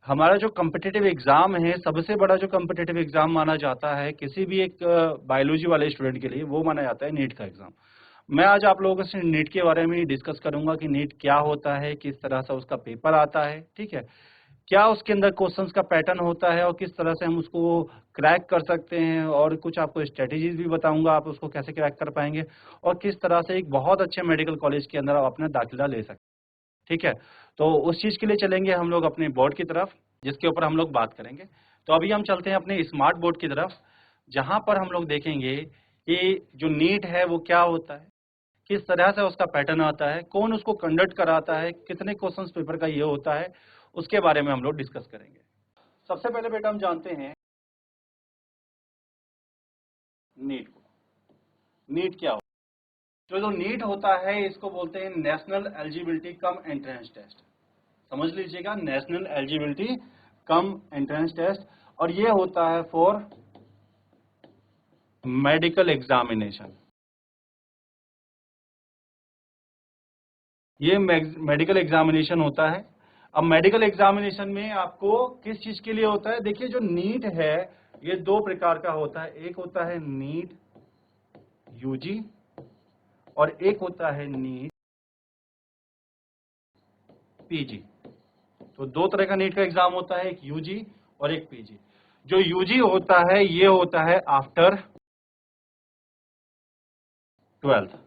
हमारा जो कम्पिटिटिव एग्जाम है, सबसे बड़ा जो कम्पिटिटिव एग्जाम माना जाता है किसी भी एक बायोलॉजी वाले स्टूडेंट के लिए, वो माना जाता है नीट का एग्जाम। मैं आज आप लोगों से नीट के बारे में डिस्कस करूंगा कि नीट क्या होता है, किस तरह से उसका पेपर आता है, ठीक है, क्या उसके अंदर क्वेश्चंस का पैटर्न होता है और किस तरह से हम उसको क्रैक कर सकते हैं, और कुछ आपको स्ट्रेटेजीज भी बताऊंगा आप उसको कैसे क्रैक कर पाएंगे, और किस तरह से एक बहुत अच्छे मेडिकल कॉलेज के अंदर आप अपना दाखिला ले सकते हैं। ठीक है, तो उस चीज के लिए चलेंगे हम लोग अपने बोर्ड की तरफ, जिसके ऊपर हम लोग बात करेंगे। तो अभी हम चलते हैं अपने स्मार्ट बोर्ड की तरफ, जहां पर हम लोग देखेंगे कि जो नीट है वो क्या होता है, किस तरह से उसका पैटर्न आता है, कौन उसको कंडक्ट कराता है, कितने क्वेश्चंस पेपर का ये होता है, उसके बारे में हम लोग डिस्कस करेंगे। सबसे पहले बेटा हम जानते हैं नीट को। नीट क्या होता है? जो नीट होता है इसको बोलते हैं national eligibility cum entrance test. समझ लीजिएगा, national eligibility cum entrance test, और ये होता है फॉर मेडिकल एग्जामिनेशन। ये मेडिकल एग्जामिनेशन होता है। अब मेडिकल एग्जामिनेशन में आपको किस चीज के लिए होता है? देखिए, जो नीट है ये दो प्रकार का होता है। एक होता है नीट यूजी और एक होता है नीट पीजी। तो दो तरह का नीट का एग्जाम होता है, एक यूजी और एक पीजी। जो यूजी होता है ये होता है आफ्टर 12th।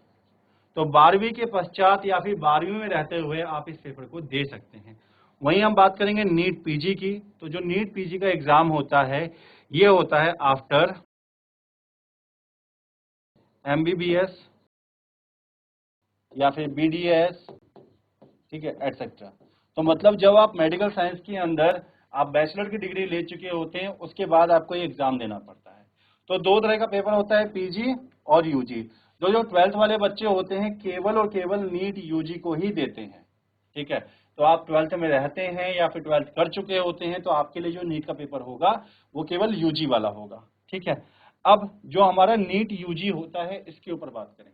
तो 12वीं के पश्चात या फिर 12वीं में रहते हुए आप इस पेपर को दे सकते हैं। वहीं हम बात करेंगे नीट पीजी की। तो जो नीट पीजी का एग्जाम होता है ये होता है आफ्टर MBBS या फिर BDS, ठीक है, एटसेट्रा। तो मतलब जब आप मेडिकल साइंस के अंदर आप बैचलर की डिग्री ले चुके होते हैं उसके बाद आपको ये एग्जाम देना पड़ता है। तो दो तरह का पेपर होता है, पीजी और यूजी। जो 12th वाले बच्चे होते हैं केवल और केवल नीट यूजी को ही देते हैं। ठीक है, तो आप 12th में रहते हैं या फिर 12th कर चुके होते हैं तो आपके लिए जो नीट का पेपर होगा वो केवल यूजी वाला होगा। ठीक है, अब जो हमारा नीट यूजी होता है इसके ऊपर बात करें।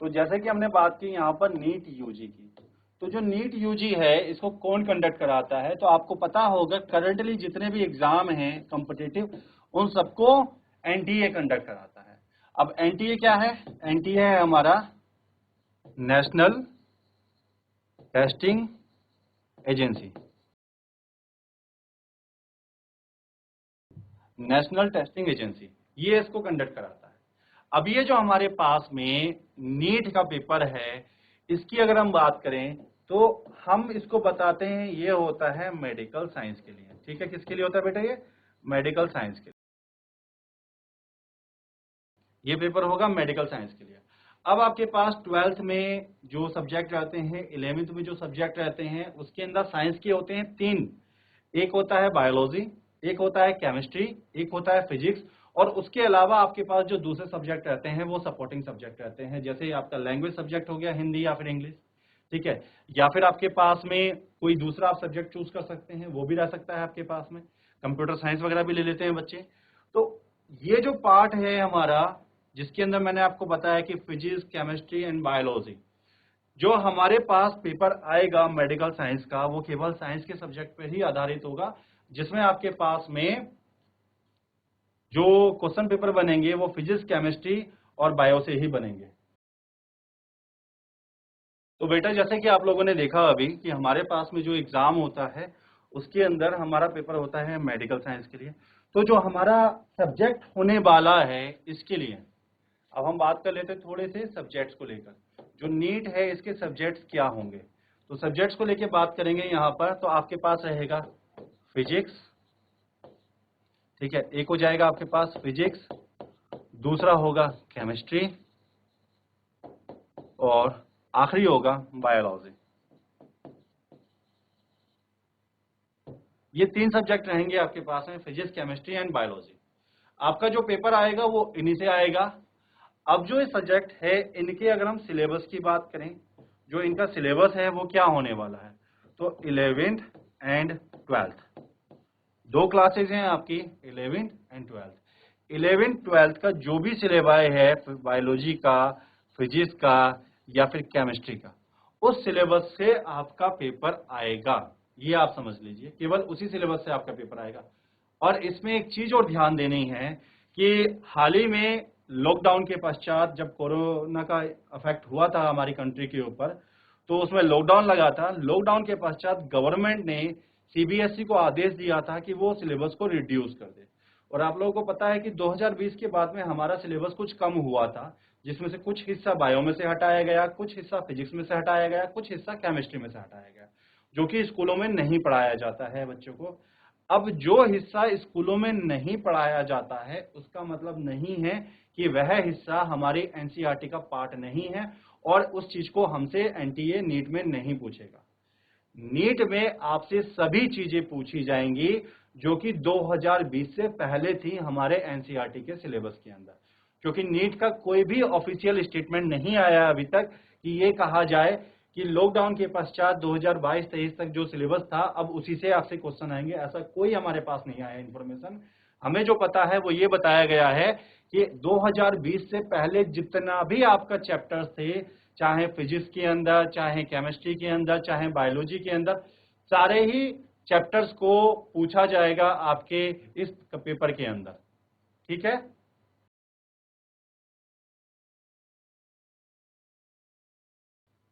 तो जैसे कि हमने बात की यहाँ पर नीट यूजी की, तो जो नीट यूजी है इसको कौन कंडक्ट कराता है? तो आपको पता होगा करंटली जितने भी एग्जाम हैं कॉम्पिटिटिव उन सबको एनटीए कंडक्ट कराता है। अब एनटीए क्या है? एनटीए है हमारा national testing agency. National testing agency ये इसको कंडक्ट कराता है। अब ये जो हमारे पास में नीट का पेपर है इसकी अगर हम बात करें तो हम इसको बताते हैं ये होता है मेडिकल साइंस के लिए। ठीक है, किसके लिए होता है बेटा? ये मेडिकल साइंस के लिए ये पेपर होगा, मेडिकल साइंस के लिए। अब आपके पास 12th में जो सब्जेक्ट रहते हैं, 11th में जो सब्जेक्ट रहते हैं उसके अंदर साइंस के होते हैं तीन। एक होता है बायोलॉजी, एक होता है केमिस्ट्री, एक होता है फिजिक्स, और उसके अलावा आपके पास जो दूसरे सब्जेक्ट रहते हैं वो सपोर्टिंग सब्जेक्ट रहते हैं, जैसे आपका लैंग्वेज सब्जेक्ट हो गया, हिंदी या फिर इंग्लिश। ठीक है, या फिर आपके पास में कोई दूसरा आप सब्जेक्ट चूज कर सकते हैं, वो भी रह सकता है आपके पास में। कंप्यूटर साइंस वगैरह भी ले लेते हैं बच्चे। तो ये जो पार्ट है हमारा जिसके अंदर मैंने आपको बताया कि फिजिक्स, केमिस्ट्री एंड बायोलॉजी, जो हमारे पास पेपर आएगा मेडिकल साइंस का वो केवल साइंस के सब्जेक्ट पे ही आधारित होगा, जिसमें आपके पास में जो क्वेश्चन पेपर बनेंगे वो फिजिक्स, केमिस्ट्री और बायो से ही बनेंगे। तो बेटा जैसे कि आप लोगों ने देखा अभी कि हमारे पास में जो एग्जाम होता है उसके अंदर हमारा पेपर होता है मेडिकल साइंस के लिए। तो जो हमारा सब्जेक्ट होने वाला है इसके लिए अब हम बात कर लेते हैं थोड़े से सब्जेक्ट्स को लेकर। जो नीट है इसके सब्जेक्ट्स क्या होंगे? तो सब्जेक्ट्स को लेकर बात करेंगे यहाँ पर। तो आपके पास रहेगा फिजिक्स, ठीक है, एक हो जाएगा आपके पास फिजिक्स, दूसरा होगा केमिस्ट्री, और आखिरी होगा बायोलॉजी। ये 3 सब्जेक्ट रहेंगे आपके पास में, फिजिक्स, केमिस्ट्री एंड बायोलॉजी। आपका जो पेपर आएगा वो इन्हीं से आएगा। अब जो ये सब्जेक्ट है इनके अगर हम सिलेबस की बात करें, जो इनका सिलेबस है वो क्या होने वाला है, तो 11th एंड 12th 2 क्लासेज हैं आपकी, 11th and 12th। 11th 12th का जो भी सिलेबस है बायोलॉजी का, फिजिक्स का या फिर केमिस्ट्री का, उस सिलेबस से आपका पेपर आएगा। ये आप समझ लीजिए, केवल उसी सिलेबस से आपका पेपर आएगा। और इसमें एक चीज और ध्यान देनी है कि हाल ही में लॉकडाउन के पश्चात जब कोरोना का इफेक्ट हुआ था हमारी कंट्री के ऊपर, तो उसमें लॉकडाउन लगा था। लॉकडाउन के पश्चात गवर्नमेंट ने सीबीएसई को आदेश दिया था कि वो सिलेबस को रिड्यूस कर दे। और आप लोगों को पता है कि 2020 के बाद में हमारा सिलेबस कुछ कम हुआ था, जिसमें से कुछ हिस्सा बायो में से हटाया गया, कुछ हिस्सा फिजिक्स में से हटाया गया, कुछ हिस्सा केमिस्ट्री में से हटाया गया, जो कि स्कूलों में नहीं पढ़ाया जाता है बच्चों को। अब जो हिस्सा स्कूलों में नहीं पढ़ाया जाता है उसका मतलब नहीं है कि वह हिस्सा हमारी एनसीईआरटी का पार्ट नहीं है, और उस चीज को हमसे एनटीए नीट में नहीं पूछेगा। नीट में आपसे सभी चीजें पूछी जाएंगी जो कि 2020 से पहले थी हमारे एनसीईआरटी के सिलेबस के अंदर, क्योंकि नीट का कोई भी ऑफिशियल स्टेटमेंट नहीं आया अभी तक कि ये कहा जाए कि लॉकडाउन के पश्चात 2022-23 तक जो सिलेबस था अब उसी से आपसे क्वेश्चन आएंगे। ऐसा कोई हमारे पास नहीं आया इन्फॉर्मेशन। हमें जो पता है वो ये बताया गया है कि 2020 से पहले जितना भी आपका चैप्टर्स थे, चाहे फिजिक्स के अंदर, चाहे केमिस्ट्री के अंदर, चाहे बायोलॉजी के अंदर, सारे ही चैप्टर्स को पूछा जाएगा आपके इस पेपर के अंदर। ठीक है,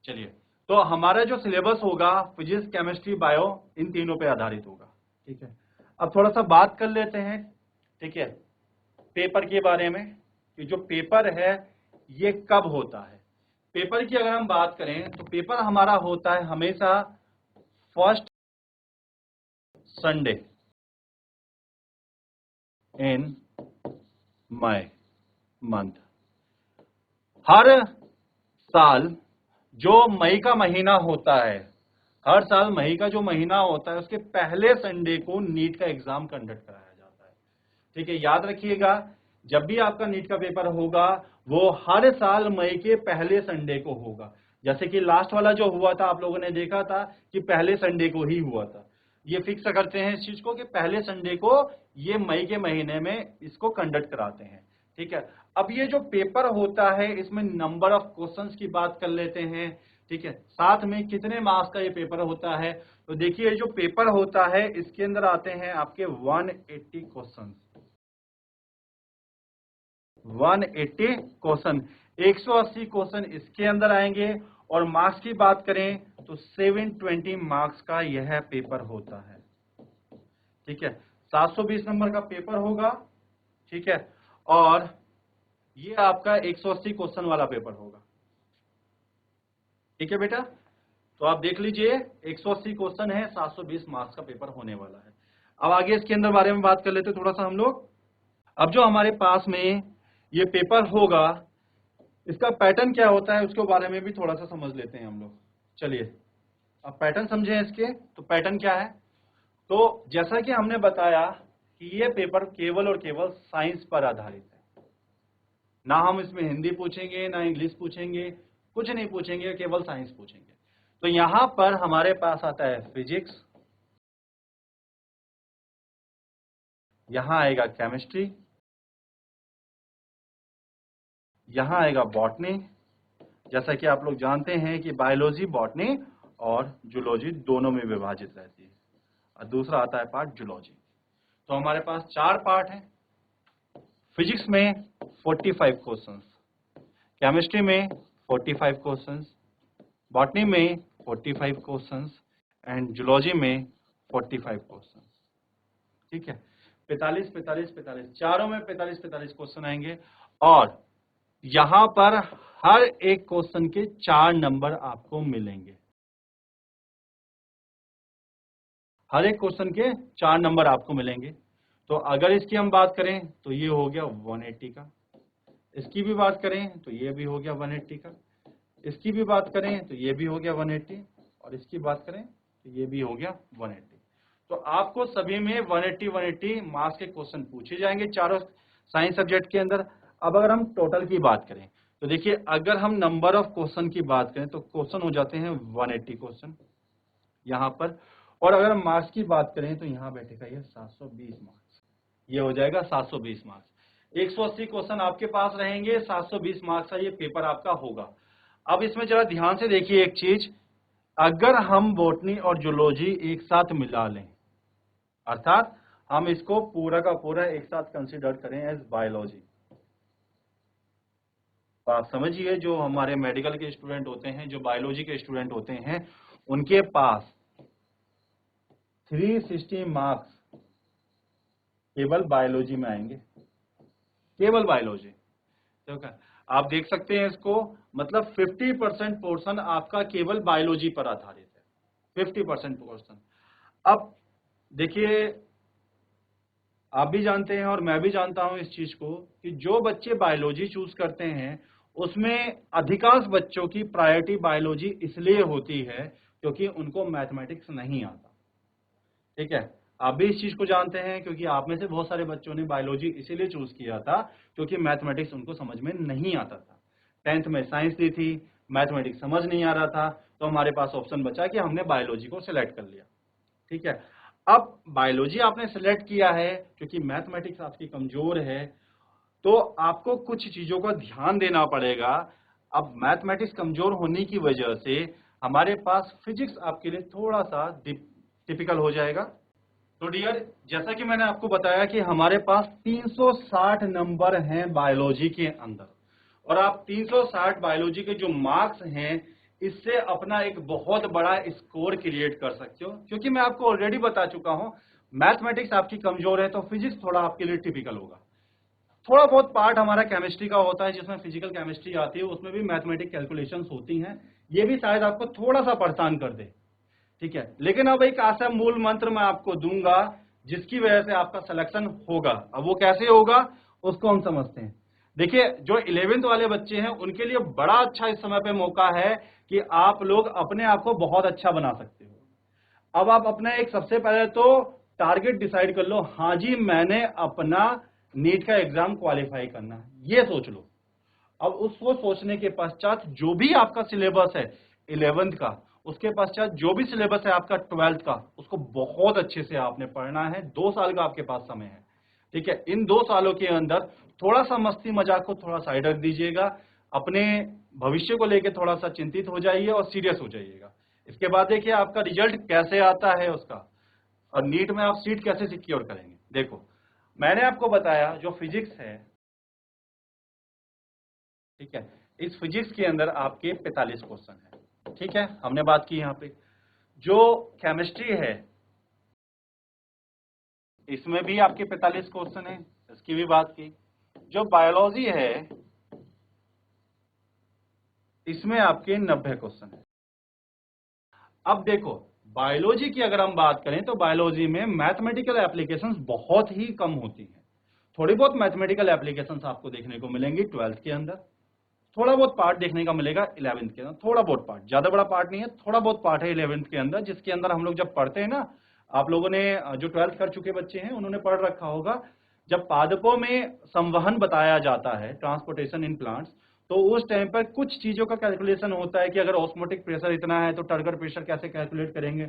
चलिए, तो हमारा जो सिलेबस होगा फिजिक्स, केमिस्ट्री, बायो, इन तीनों पे आधारित होगा। ठीक है, अब थोड़ा सा बात कर लेते हैं, ठीक है, पेपर के बारे में कि जो पेपर है ये कब होता है। पेपर की अगर हम बात करें तो पेपर हमारा होता है हमेशा फर्स्ट संडे इन मई मंथ। हर साल जो मई का महीना होता है, हर साल मई का जो महीना होता है उसके पहले संडे को नीट का एग्जाम कंडक्ट कराया जाता है। ठीक है, याद रखिएगा, जब भी आपका नीट का पेपर होगा वो हर साल मई के पहले संडे को होगा। जैसे कि लास्ट वाला जो हुआ था आप लोगों ने देखा था कि पहले संडे को ही हुआ था। ये फिक्स करते हैं इस चीज को कि पहले संडे को ये मई के महीने में इसको कंडक्ट कराते हैं। ठीक है, अब ये जो पेपर होता है इसमें नंबर ऑफ क्वेश्चंस की बात कर लेते हैं। ठीक है, साथ में कितने मार्क्स का ये पेपर होता है, तो देखिए जो पेपर होता है इसके अंदर आते हैं आपके 180 क्वेश्चन। 180 क्वेश्चन, 180 क्वेश्चन इसके अंदर आएंगे। और मार्क्स की बात करें तो 720 मार्क्स का यह पेपर होता है। ठीक है, 720 नंबर का पेपर होगा। ठीक है, और ये आपका 180 क्वेश्चन वाला पेपर होगा। ठीक है बेटा, तो आप देख लीजिए 180 क्वेश्चन है, 720 मार्क्स का पेपर होने वाला है। अब आगे इसके अंदर बारे में बात कर लेते थोड़ा सा हम लोग। अब जो हमारे पास में ये पेपर होगा इसका पैटर्न क्या होता है उसके बारे में भी थोड़ा सा समझ लेते हैं हम लोग। चलिए, अब पैटर्न समझें इसके, तो पैटर्न क्या है, तो जैसा कि हमने बताया कि ये पेपर केवल और केवल साइंस पर आधारित है। ना हम इसमें हिंदी पूछेंगे, ना इंग्लिश पूछेंगे, कुछ नहीं पूछेंगे, केवल साइंस पूछेंगे। तो यहां पर हमारे पास आता है फिजिक्स, यहां आएगा केमिस्ट्री, यहां आएगा बॉटनी। जैसा कि आप लोग जानते हैं कि बायोलॉजी बॉटनी और जूलॉजी दोनों में विभाजित रहती है, और दूसरा आता है पार्ट जूलॉजी। तो हमारे पास 4 पार्ट हैं। फिजिक्स में 45 क्वेश्चंस, केमिस्ट्री में 45 क्वेश्चंस, बॉटनी में 45 क्वेश्चंस एंड जूलॉजी में 45 क्वेश्चंस। ठीक है, 45 45 45, चारों में 45 45 क्वेश्चन आएंगे। और यहां पर हर एक क्वेश्चन के 4 नंबर आपको मिलेंगे। हर एक क्वेश्चन के 4 नंबर आपको मिलेंगे। तो अगर इसकी हम बात करें तो ये हो गया 180 का, इसकी भी बात करें तो ये भी हो गया 180 का, इसकी भी बात करें तो ये भी हो गया 180, और इसकी बात करें तो ये भी हो गया 180। तो आपको सभी में 180 मार्क्स के क्वेश्चन पूछे जाएंगे चारों साइंस सब्जेक्ट के अंदर। अब अगर हम टोटल की बात करें तो देखिए, अगर हम नंबर ऑफ क्वेश्चन की बात करें तो क्वेश्चन हो जाते हैं 180 क्वेश्चन यहाँ पर, और अगर हम मार्क्स की बात करें तो यहाँ बैठेगा ये 720 मार्क्स, ये हो जाएगा 720 मार्क्स। 180 क्वेश्चन आपके पास रहेंगे, 720 मार्क्स का ये पेपर आपका होगा। अब इसमें जरा ध्यान से देखिए एक चीज, अगर हम बॉटनी और जूलॉजी एक साथ मिला लें, अर्थात हम इसको पूरा का पूरा एक साथ कंसीडर करें एज बायोलॉजी, तो आप समझिए जो हमारे मेडिकल के स्टूडेंट होते हैं, जो बायोलॉजी के स्टूडेंट होते हैं, उनके पास 360 मार्क्स केवल बायोलॉजी में आएंगे, केवल बायोलॉजी। तो आप देख सकते हैं इसको, मतलब 50% पोर्शन आपका केवल बायोलॉजी पर आधारित है, 50% पोर्शन। अब देखिए, आप भी जानते हैं और मैं भी जानता हूं इस चीज को कि जो बच्चे बायोलॉजी चूज करते हैं उसमें अधिकांश बच्चों की प्रायोरिटी बायोलॉजी इसलिए होती है क्योंकि उनको मैथमेटिक्स नहीं आता। ठीक है, आप भी इस चीज को जानते हैं क्योंकि आप में से बहुत सारे बच्चों ने बायोलॉजी इसीलिए चूज किया था क्योंकि मैथमेटिक्स उनको समझ में नहीं आता था। 10th में साइंस दी थी, मैथमेटिक्स समझ नहीं आ रहा था, तो हमारे पास ऑप्शन बचा कि हमने बायोलॉजी को सिलेक्ट कर लिया। ठीक है, अब बायोलॉजी आपने सिलेक्ट किया है क्योंकि मैथमेटिक्स आपकी कमजोर है, तो आपको कुछ चीजों का ध्यान देना पड़ेगा। अब मैथमेटिक्स कमजोर होने की वजह से हमारे पास फिजिक्स आपके लिए थोड़ा सा टिपिकल हो जाएगा। तो डियर, जैसा कि मैंने आपको बताया कि हमारे पास 360 नंबर हैं बायोलॉजी के अंदर, और आप 360 बायोलॉजी के जो मार्क्स हैं इससे अपना एक बहुत बड़ा स्कोर क्रिएट कर सकते हो, क्योंकि मैं आपको ऑलरेडी बता चुका हूं मैथमेटिक्स आपकी कमजोर है तो फिजिक्स थोड़ा आपके लिए टिपिकल होगा। थोड़ा बहुत पार्ट हमारा केमिस्ट्री का होता है जिसमें फिजिकल केमिस्ट्री आती है, उसमें भी मैथमेटिक कैलकुलेशंस होती हैं, ये भी शायद आपको थोड़ा सा परेशान कर दे। ठीक है, लेकिन अब एक ऐसा मूल मंत्र मैं आपको दूंगा जिसकी वजह से आपका सिलेक्शन होगा। अब वो कैसे होगा उसको हम समझते हैं। देखिए, जो 11th वाले बच्चे हैं उनके लिए बड़ा अच्छा इस समय पे मौका है कि आप लोग अपने आप को बहुत अच्छा बना सकते हो। अब आप अपना एक सबसे पहले तो टारगेट डिसाइड कर लो, हाँ जी मैंने अपना नीट का एग्जाम क्वालिफाई करना है, ये सोच लो। अब उसको सोचने के पश्चात जो भी आपका सिलेबस है 11th का, उसके पश्चात जो भी सिलेबस है आपका 12th का, उसको बहुत अच्छे से आपने पढ़ना है। 2 साल का आपके पास समय है। ठीक है, इन 2 सालों के अंदर थोड़ा सा मस्ती मजाक को थोड़ा साइड रख दीजिएगा, अपने भविष्य को लेकर थोड़ा सा चिंतित हो जाइए और सीरियस हो जाइएगा। इसके बाद देखिए आपका रिजल्ट कैसे आता है उसका, और नीट में आप सीट कैसे सिक्योर करेंगे। देखो, मैंने आपको बताया जो फिजिक्स है, ठीक है, इस फिजिक्स के अंदर आपके 45 क्वेश्चन है। ठीक है, हमने बात की यहाँ पे। जो केमिस्ट्री है इसमें भी आपके 45 क्वेश्चन है, इसकी भी बात की। जो बायोलॉजी है इसमें आपके 90 क्वेश्चन है। अब देखो, बायोलॉजी की अगर हम बात करें तो बायोलॉजी में मैथमेटिकल एप्लीकेशंस बहुत ही कम होती हैं। थोड़ी बहुत मैथमेटिकल एप्लीकेशंस आपको देखने को मिलेंगी 12th के अंदर, थोड़ा बहुत पार्ट देखने का मिलेगा 11th के अंदर, थोड़ा बहुत पार्ट, ज्यादा बड़ा पार्ट नहीं है, थोड़ा बहुत पार्ट है 11th के अंदर, जिसके अंदर हम लोग जब पढ़ते हैं ना, आप लोगों ने जो 12th कर चुके बच्चे हैं उन्होंने पढ़ रखा होगा, जब पादपों में संवहन बताया जाता है, ट्रांसपोर्टेशन इन प्लांट्स, तो उस टाइम पर कुछ चीजों का कैलकुलेशन होता है कि अगर ऑस्मोटिक प्रेशर इतना है तो टर्गर प्रेशर कैसे कैलकुलेट करेंगे,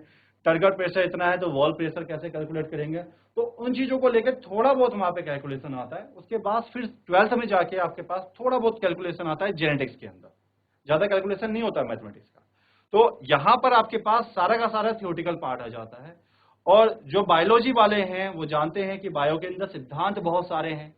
टर्गर प्रेशर इतना है तो वॉल प्रेशर कैसे कैलकुलेट करेंगे। तो उन चीजों को लेकर थोड़ा बहुत वहां पे कैलकुलेशन आता है। उसके बाद फिर 12th में जाके आपके पास थोड़ा बहुत कैलकुलेशन आता है जेनेटिक्स के अंदर, ज्यादा कैलकुलेशन नहीं होता मैथमेटिक्स का। तो यहां पर आपके पास सारा का सारा थियोरेटिकल पार्ट आ जाता है। और जो बायोलॉजी वाले हैं वो जानते हैं कि बायो के अंदर सिद्धांत बहुत सारे हैं,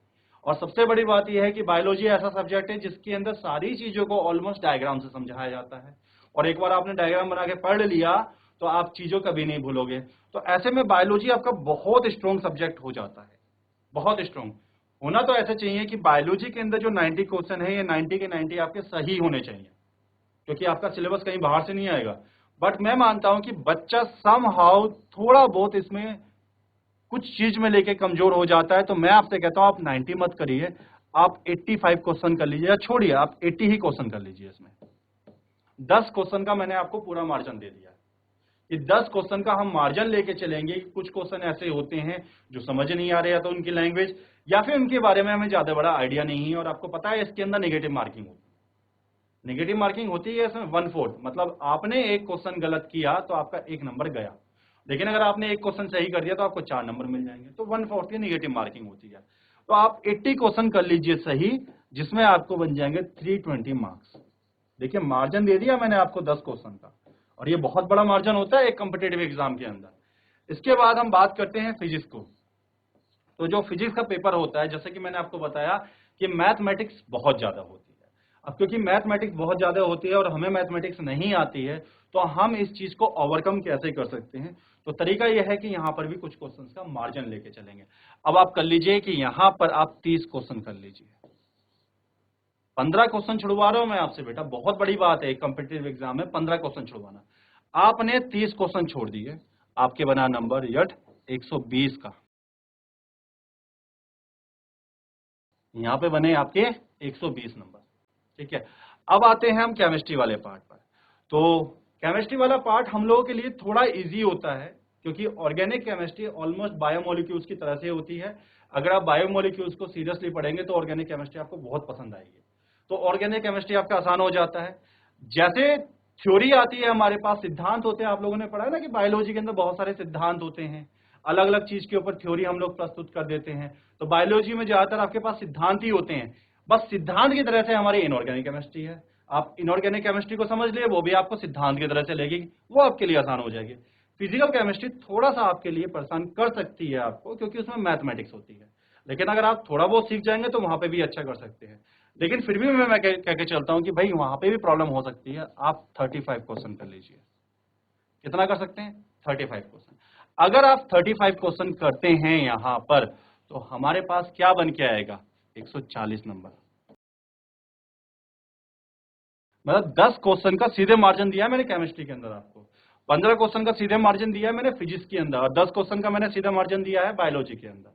और सबसे बड़ी बात यह है कि बायोलॉजी ऐसा सब्जेक्ट है जिसके अंदर सारी चीजों को ऑलमोस्ट डायग्राम से समझाया जाता है, और एक बार आपने डायग्राम बना के पढ़ लिया तो आप चीजों कभी नहीं भूलोगे। तो ऐसे में बायोलॉजी आपका बहुत स्ट्रॉन्ग सब्जेक्ट हो जाता है, बहुत स्ट्रॉन्ग होना। तो ऐसा चाहिए कि बायोलॉजी के अंदर जो 90 क्वेश्चन है ये 90 के 90 आपके सही होने चाहिए, क्योंकि आपका सिलेबस कहीं बाहर से नहीं आएगा। बट मैं मानता हूं कि बच्चा समहाउ थोड़ा बहुत इसमें कुछ चीज में लेके कमजोर हो जाता है, तो मैं आपसे कहता हूं आप 90 मत करिए, आप 85 क्वेश्चन कर लीजिए, या छोड़िए आप 80 ही क्वेश्चन कर लीजिए इसमें। 10 क्वेश्चन का मैंने आपको पूरा मार्जिन दे दिया कि 10 क्वेश्चन का हम मार्जिन लेके चलेंगे। कुछ क्वेश्चन ऐसे होते हैं जो समझ नहीं आ रहे, या तो उनकी लैंग्वेज या फिर उनके बारे में हमें ज्यादा बड़ा आइडिया नहीं है, और आपको पता है इसके अंदर नेगेटिव मार्किंग होती है। नेगेटिव मार्किंग होती है इसमें 1/4, मतलब आपने एक क्वेश्चन गलत किया तो आपका 1 नंबर गया, लेकिन अगर आपने एक क्वेश्चन सही कर दिया तो आपको 4 नंबर मिल जाएंगे। तो 1/4 की नेगेटिव मार्किंग होती है। तो आप 80 क्वेश्चन कर लीजिए सही, जिसमें आपको बन जाएंगे 320 मार्क्स। देखिए मार्जिन दे दिया मैंने आपको 10 क्वेश्चन का, और ये बहुत बड़ा मार्जिन होता है एक कॉम्पिटेटिव एग्जाम के अंदर। इसके बाद हम बात करते हैं फिजिक्स को। तो जो फिजिक्स का पेपर होता है, जैसे कि मैंने आपको बताया कि मैथमेटिक्स बहुत ज्यादा होती है। अब क्योंकि मैथमेटिक्स बहुत ज्यादा होती है और हमें मैथमेटिक्स नहीं आती है, तो हम इस चीज को ओवरकम कैसे कर सकते हैं? तो तरीका यह है कि यहां पर भी कुछ क्वेश्चंस का मार्जिन लेके चलेंगे। अब आप कर लीजिए कि यहां पर आप 30 क्वेश्चन कर लीजिए। 15 क्वेश्चन छुड़वा रहा हूं मैं आपसे बेटा, बहुत बड़ी बात है एक कॉम्पिटिटिव एग्जाम में 15 क्वेश्चन छुड़वाना। आपने 30 क्वेश्चन छोड़ दिए, आपके बना नंबर यट 120 का। यहां पे बने आपके 120 नंबर। ठीक है, अब आते हैं हम केमिस्ट्री वाले पार्ट पर। तो केमिस्ट्री वाला पार्ट हम लोगों के लिए थोड़ा इजी होता है, क्योंकि ऑर्गेनिक केमिस्ट्री ऑलमोस्ट बायोमोलिक्यूल्स की तरह से होती है। अगर आप बायोमोलिक्यूल्स को सीरियसली पढ़ेंगे तो ऑर्गेनिक केमिस्ट्री आपको बहुत पसंद आएगी। तो ऑर्गेनिक केमिस्ट्री आपका आसान हो जाता है। जैसे थ्योरी आती है हमारे पास, सिद्धांत होते हैं। आप लोगों ने पढ़ा है ना कि बायोलॉजी के अंदर बहुत सारे सिद्धांत होते हैं, अलग अलग चीज के ऊपर थ्योरी हम लोग प्रस्तुत कर देते हैं। तो बायोलॉजी में ज्यादातर आपके पास सिद्धांत ही होते हैं। बस सिद्धांत की तरह से हमारी इनऑर्गेनिक केमिस्ट्री है। आप इनऑर्गेनिक केमिस्ट्री को समझ लिए, वो भी आपको सिद्धांत की तरह से लेगी, वो आपके लिए आसान हो जाएगी। फिजिकल केमिस्ट्री थोड़ा सा आपके लिए परेशान कर सकती है आपको, क्योंकि उसमें मैथमेटिक्स होती है। लेकिन अगर आप थोड़ा बहुत सीख जाएंगे तो वहां पे भी अच्छा कर सकते हैं। लेकिन फिर भी मैं कह के चलता हूं कि भाई वहां पे भी प्रॉब्लम हो सकती है। आप 35 क्वेश्चन कर लीजिए। कितना कर सकते हैं? 35 क्वेश्चन। अगर आप 35 क्वेश्चन करते हैं यहां पर, तो हमारे पास क्या बन के आएगा? 140 नंबर। मतलब 10 क्वेश्चन का सीधे मार्जिन दिया है मैंने केमिस्ट्री के अंदर आपको, 15 क्वेश्चन का सीधे मार्जिन दिया है मैंने फिजिक्स के अंदर, और 10 क्वेश्चन का मैंने सीधा मार्जिन दिया है बायोलॉजी के अंदर।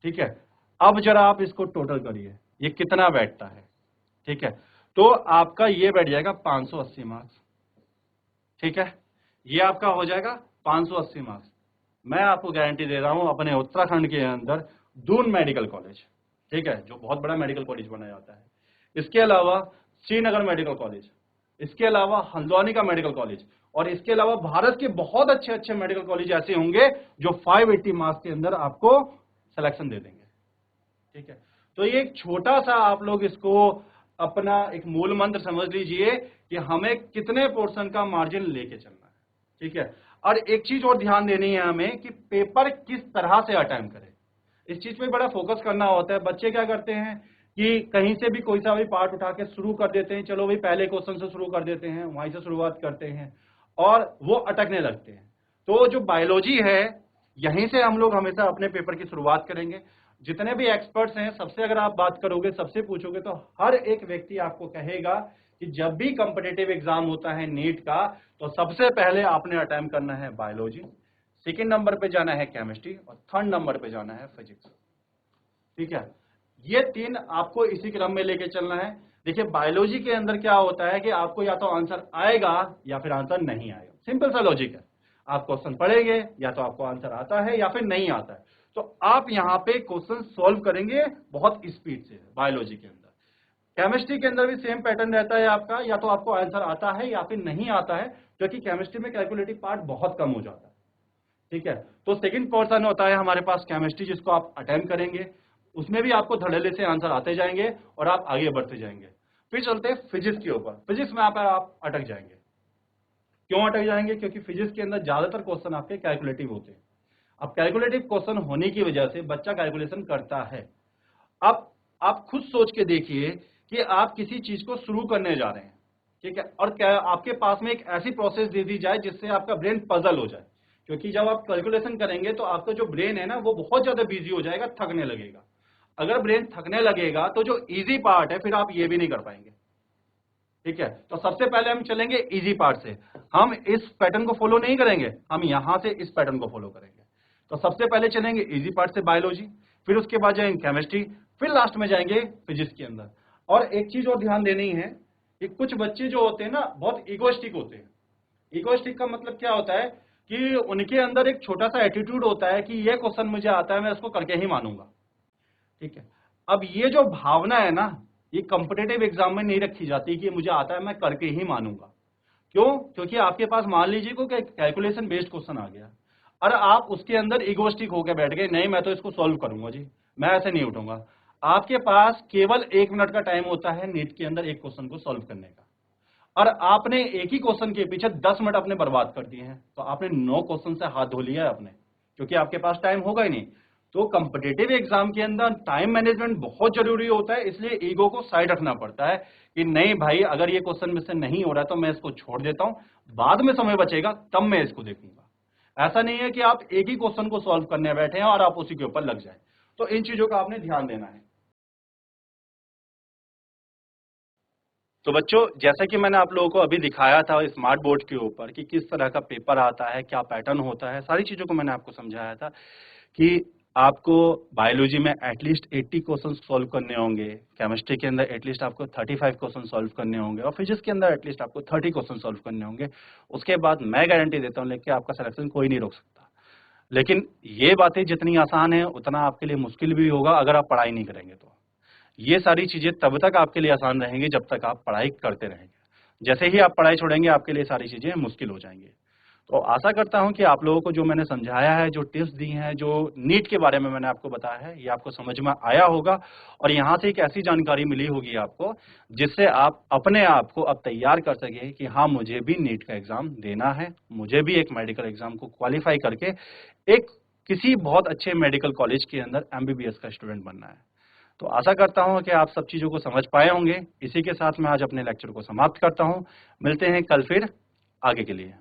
ठीक है, अब जरा आप इसको टोटल करिए, ये कितना बैठता है? ठीक है, तो आपका ये बैठ जाएगा 580 मार्क्स। ठीक है, ये आपका हो जाएगा 580 मार्क्स। मैं आपको गारंटी दे रहा हूं अपने उत्तराखंड के अंदर दून मेडिकल कॉलेज, ठीक है, जो बहुत बड़ा मेडिकल कॉलेज बना जाता है, इसके अलावा श्रीनगर मेडिकल कॉलेज, इसके अलावा हल्द्वानी का मेडिकल कॉलेज, और इसके अलावा भारत के बहुत अच्छे अच्छे मेडिकल कॉलेज ऐसे होंगे जो 580 मार्क्स के अंदर आपको सिलेक्शन दे देंगे। ठीक है, तो ये एक छोटा सा आप लोग इसको अपना एक मूल मंत्र समझ लीजिए कि हमें कितने पोर्शन का मार्जिन लेके चलना है। ठीक है, और एक चीज और ध्यान देनी है हमें कि पेपर किस तरह से अटेम्प्ट करें, इस चीज पे बड़ा फोकस करना होता है। बच्चे क्या करते हैं कि कहीं से भी कोई सा भी पार्ट उठा के शुरू कर देते हैं, चलो भाई पहले क्वेश्चन से शुरू कर देते हैं, वहीं से शुरुआत करते हैं और वो अटकने लगते हैं। तो जो बायोलॉजी है, यहीं से हम लोग हमेशा अपने पेपर की शुरुआत करेंगे। जितने भी एक्सपर्ट्स हैं सबसे अगर आप बात करोगे, सबसे पूछोगे, तो हर एक व्यक्ति आपको कहेगा कि जब भी कॉम्पिटिटिव एग्जाम होता है नीट का, तो सबसे पहले आपने अटेम्प्ट करना है बायोलॉजी, सेकंड नंबर पे जाना है केमिस्ट्री, और थर्ड नंबर पे जाना है फिजिक्स। ठीक है, ये तीन आपको इसी क्रम में लेके चलना है। देखिए बायोलॉजी के अंदर क्या होता है कि आपको या तो आंसर आएगा या फिर आंसर नहीं आएगा, सिंपल सा लॉजिक है। आप क्वेश्चन पढ़ेंगे, या तो आपको आंसर आता है या फिर नहीं आता है, तो आप यहाँ पे क्वेश्चन सॉल्व करेंगे बहुत स्पीड से बायोलॉजी के अंदर। केमिस्ट्री के अंदर भी सेम पैटर्न रहता है आपका, या तो आपको आंसर आता है या फिर नहीं आता है, क्योंकि केमिस्ट्री में कैलकुलेटिव पार्ट बहुत कम हो जाता है। ठीक है, तो सेकंड पोर्शन होता है हमारे पास केमिस्ट्री, जिसको आप अटेम्प्ट करेंगे, उसमें भी आपको धड़ल्ले से आंसर आते जाएंगे और आप आगे बढ़ते जाएंगे। फिर चलते हैं फिजिक्स के ऊपर। फिजिक्स में आप अटक जाएंगे। क्यों अटक जाएंगे? क्योंकि फिजिक्स के अंदर ज्यादातर क्वेश्चन आपके कैलकुलेटिव होते हैं। अब कैलकुलेटिव क्वेश्चन होने की वजह से बच्चा कैलकुलेशन करता है। अब आप खुद सोच के देखिए कि आप किसी चीज को शुरू करने जा रहे हैं, ठीक है, और क्या आपके पास में एक ऐसी प्रोसेस दे दी जाए जिससे आपका ब्रेन पजल हो जाए, क्योंकि जब आप कैलकुलेशन करेंगे तो आपका जो ब्रेन है ना, वो बहुत ज्यादा बिजी हो जाएगा, थकने लगेगा। अगर ब्रेन थकने लगेगा तो जो इजी पार्ट है, फिर आप ये भी नहीं कर पाएंगे। ठीक है, तो सबसे पहले हम चलेंगे इजी पार्ट से। हम इस पैटर्न को फॉलो नहीं करेंगे, हम यहां से इस पैटर्न को फॉलो करेंगे। तो सबसे पहले चलेंगे इजी पार्ट से बायोलॉजी, फिर उसके बाद जाएंगे केमिस्ट्री, फिर लास्ट में जाएंगे फिजिक्स के अंदर। और एक चीज और ध्यान देनी है कि कुछ बच्चे जो होते हैं ना बहुत इगोइस्टिक होते हैं। इगोइस्टिक का मतलब क्या होता है कि उनके अंदर एक छोटा सा एटीट्यूड होता है कि ये क्वेश्चन मुझे आता है, मैं इसको करके ही मानूंगा। ठीक है। अब ये जो भावना है ना, ये कॉम्पिटेटिव एग्जाम में नहीं रखी जाती कि मुझे आता है मैं करके ही मानूंगा। क्यों? क्योंकि आपके पास मान लीजिए को कैलकुलेशन बेस्ड क्वेश्चन आ गया और आप उसके अंदर इगोस्टिक होकर बैठ गए, नहीं मैं तो इसको सॉल्व करूंगा जी, मैं ऐसे नहीं उठूंगा। आपके पास केवल 1 मिनट का टाइम होता है नीट के अंदर एक क्वेश्चन को सॉल्व करने का, और आपने एक ही क्वेश्चन के पीछे 10 मिनट अपने बर्बाद कर दिए हैं, तो आपने 9 क्वेश्चन से हाथ धो लिया है आपने, क्योंकि आपके पास टाइम होगा ही नहीं। तो कॉम्पिटेटिव एग्जाम के अंदर टाइम मैनेजमेंट बहुत जरूरी होता है, इसलिए ईगो को साइड रखना पड़ता है कि नहीं भाई अगर ये क्वेश्चन मुझसे नहीं हो रहा है तो मैं इसको छोड़ देता हूं, बाद में समय बचेगा तब मैं इसको देखूंगा। ऐसा नहीं है कि आप एक ही क्वेश्चन को सॉल्व करने बैठे हैं और आप उसी के ऊपर लग जाए। तो इन चीजों का आपने ध्यान देना है। तो बच्चों, जैसा कि मैंने आप लोगों को अभी दिखाया था स्मार्ट बोर्ड के ऊपर कि किस तरह का पेपर आता है, क्या पैटर्न होता है, सारी चीजों को मैंने आपको समझाया था कि आपको बायोलॉजी में एटलीस्ट 80 क्वेश्चन सॉल्व करने होंगे, केमिस्ट्री के अंदर एटलीस्ट आपको 35 क्वेश्चन सॉल्व करने होंगे और फिजिक्स के अंदर एटलीस्ट आपको 30 क्वेश्चन सॉल्व करने होंगे। उसके बाद मैं गारंटी देता हूं लेके आपका सिलेक्शन कोई नहीं रोक सकता। लेकिन ये बातें जितनी आसान है उतना आपके लिए मुश्किल भी होगा अगर आप पढ़ाई नहीं करेंगे तो। ये सारी चीजें तब तक आपके लिए आसान रहेंगी जब तक आप पढ़ाई करते रहेंगे। जैसे ही आप पढ़ाई छोड़ेंगे आपके लिए सारी चीजें मुश्किल हो जाएंगी। तो आशा करता हूं कि आप लोगों को जो मैंने समझाया है, जो टिप्स दी हैं, जो नीट के बारे में मैंने आपको बताया है, ये आपको समझ में आया होगा और यहाँ से एक ऐसी जानकारी मिली होगी आपको जिससे आप अपने आप को अब तैयार कर सके कि हाँ मुझे भी नीट का एग्जाम देना है, मुझे भी एक मेडिकल एग्जाम को क्वालिफाई करके एक किसी बहुत अच्छे मेडिकल कॉलेज के अंदर एमबीबीएस का स्टूडेंट बनना है। तो आशा करता हूं कि आप सब चीजों को समझ पाए होंगे। इसी के साथ मैं आज अपने लेक्चर को समाप्त करता हूं। मिलते हैं कल फिर आगे के लिए।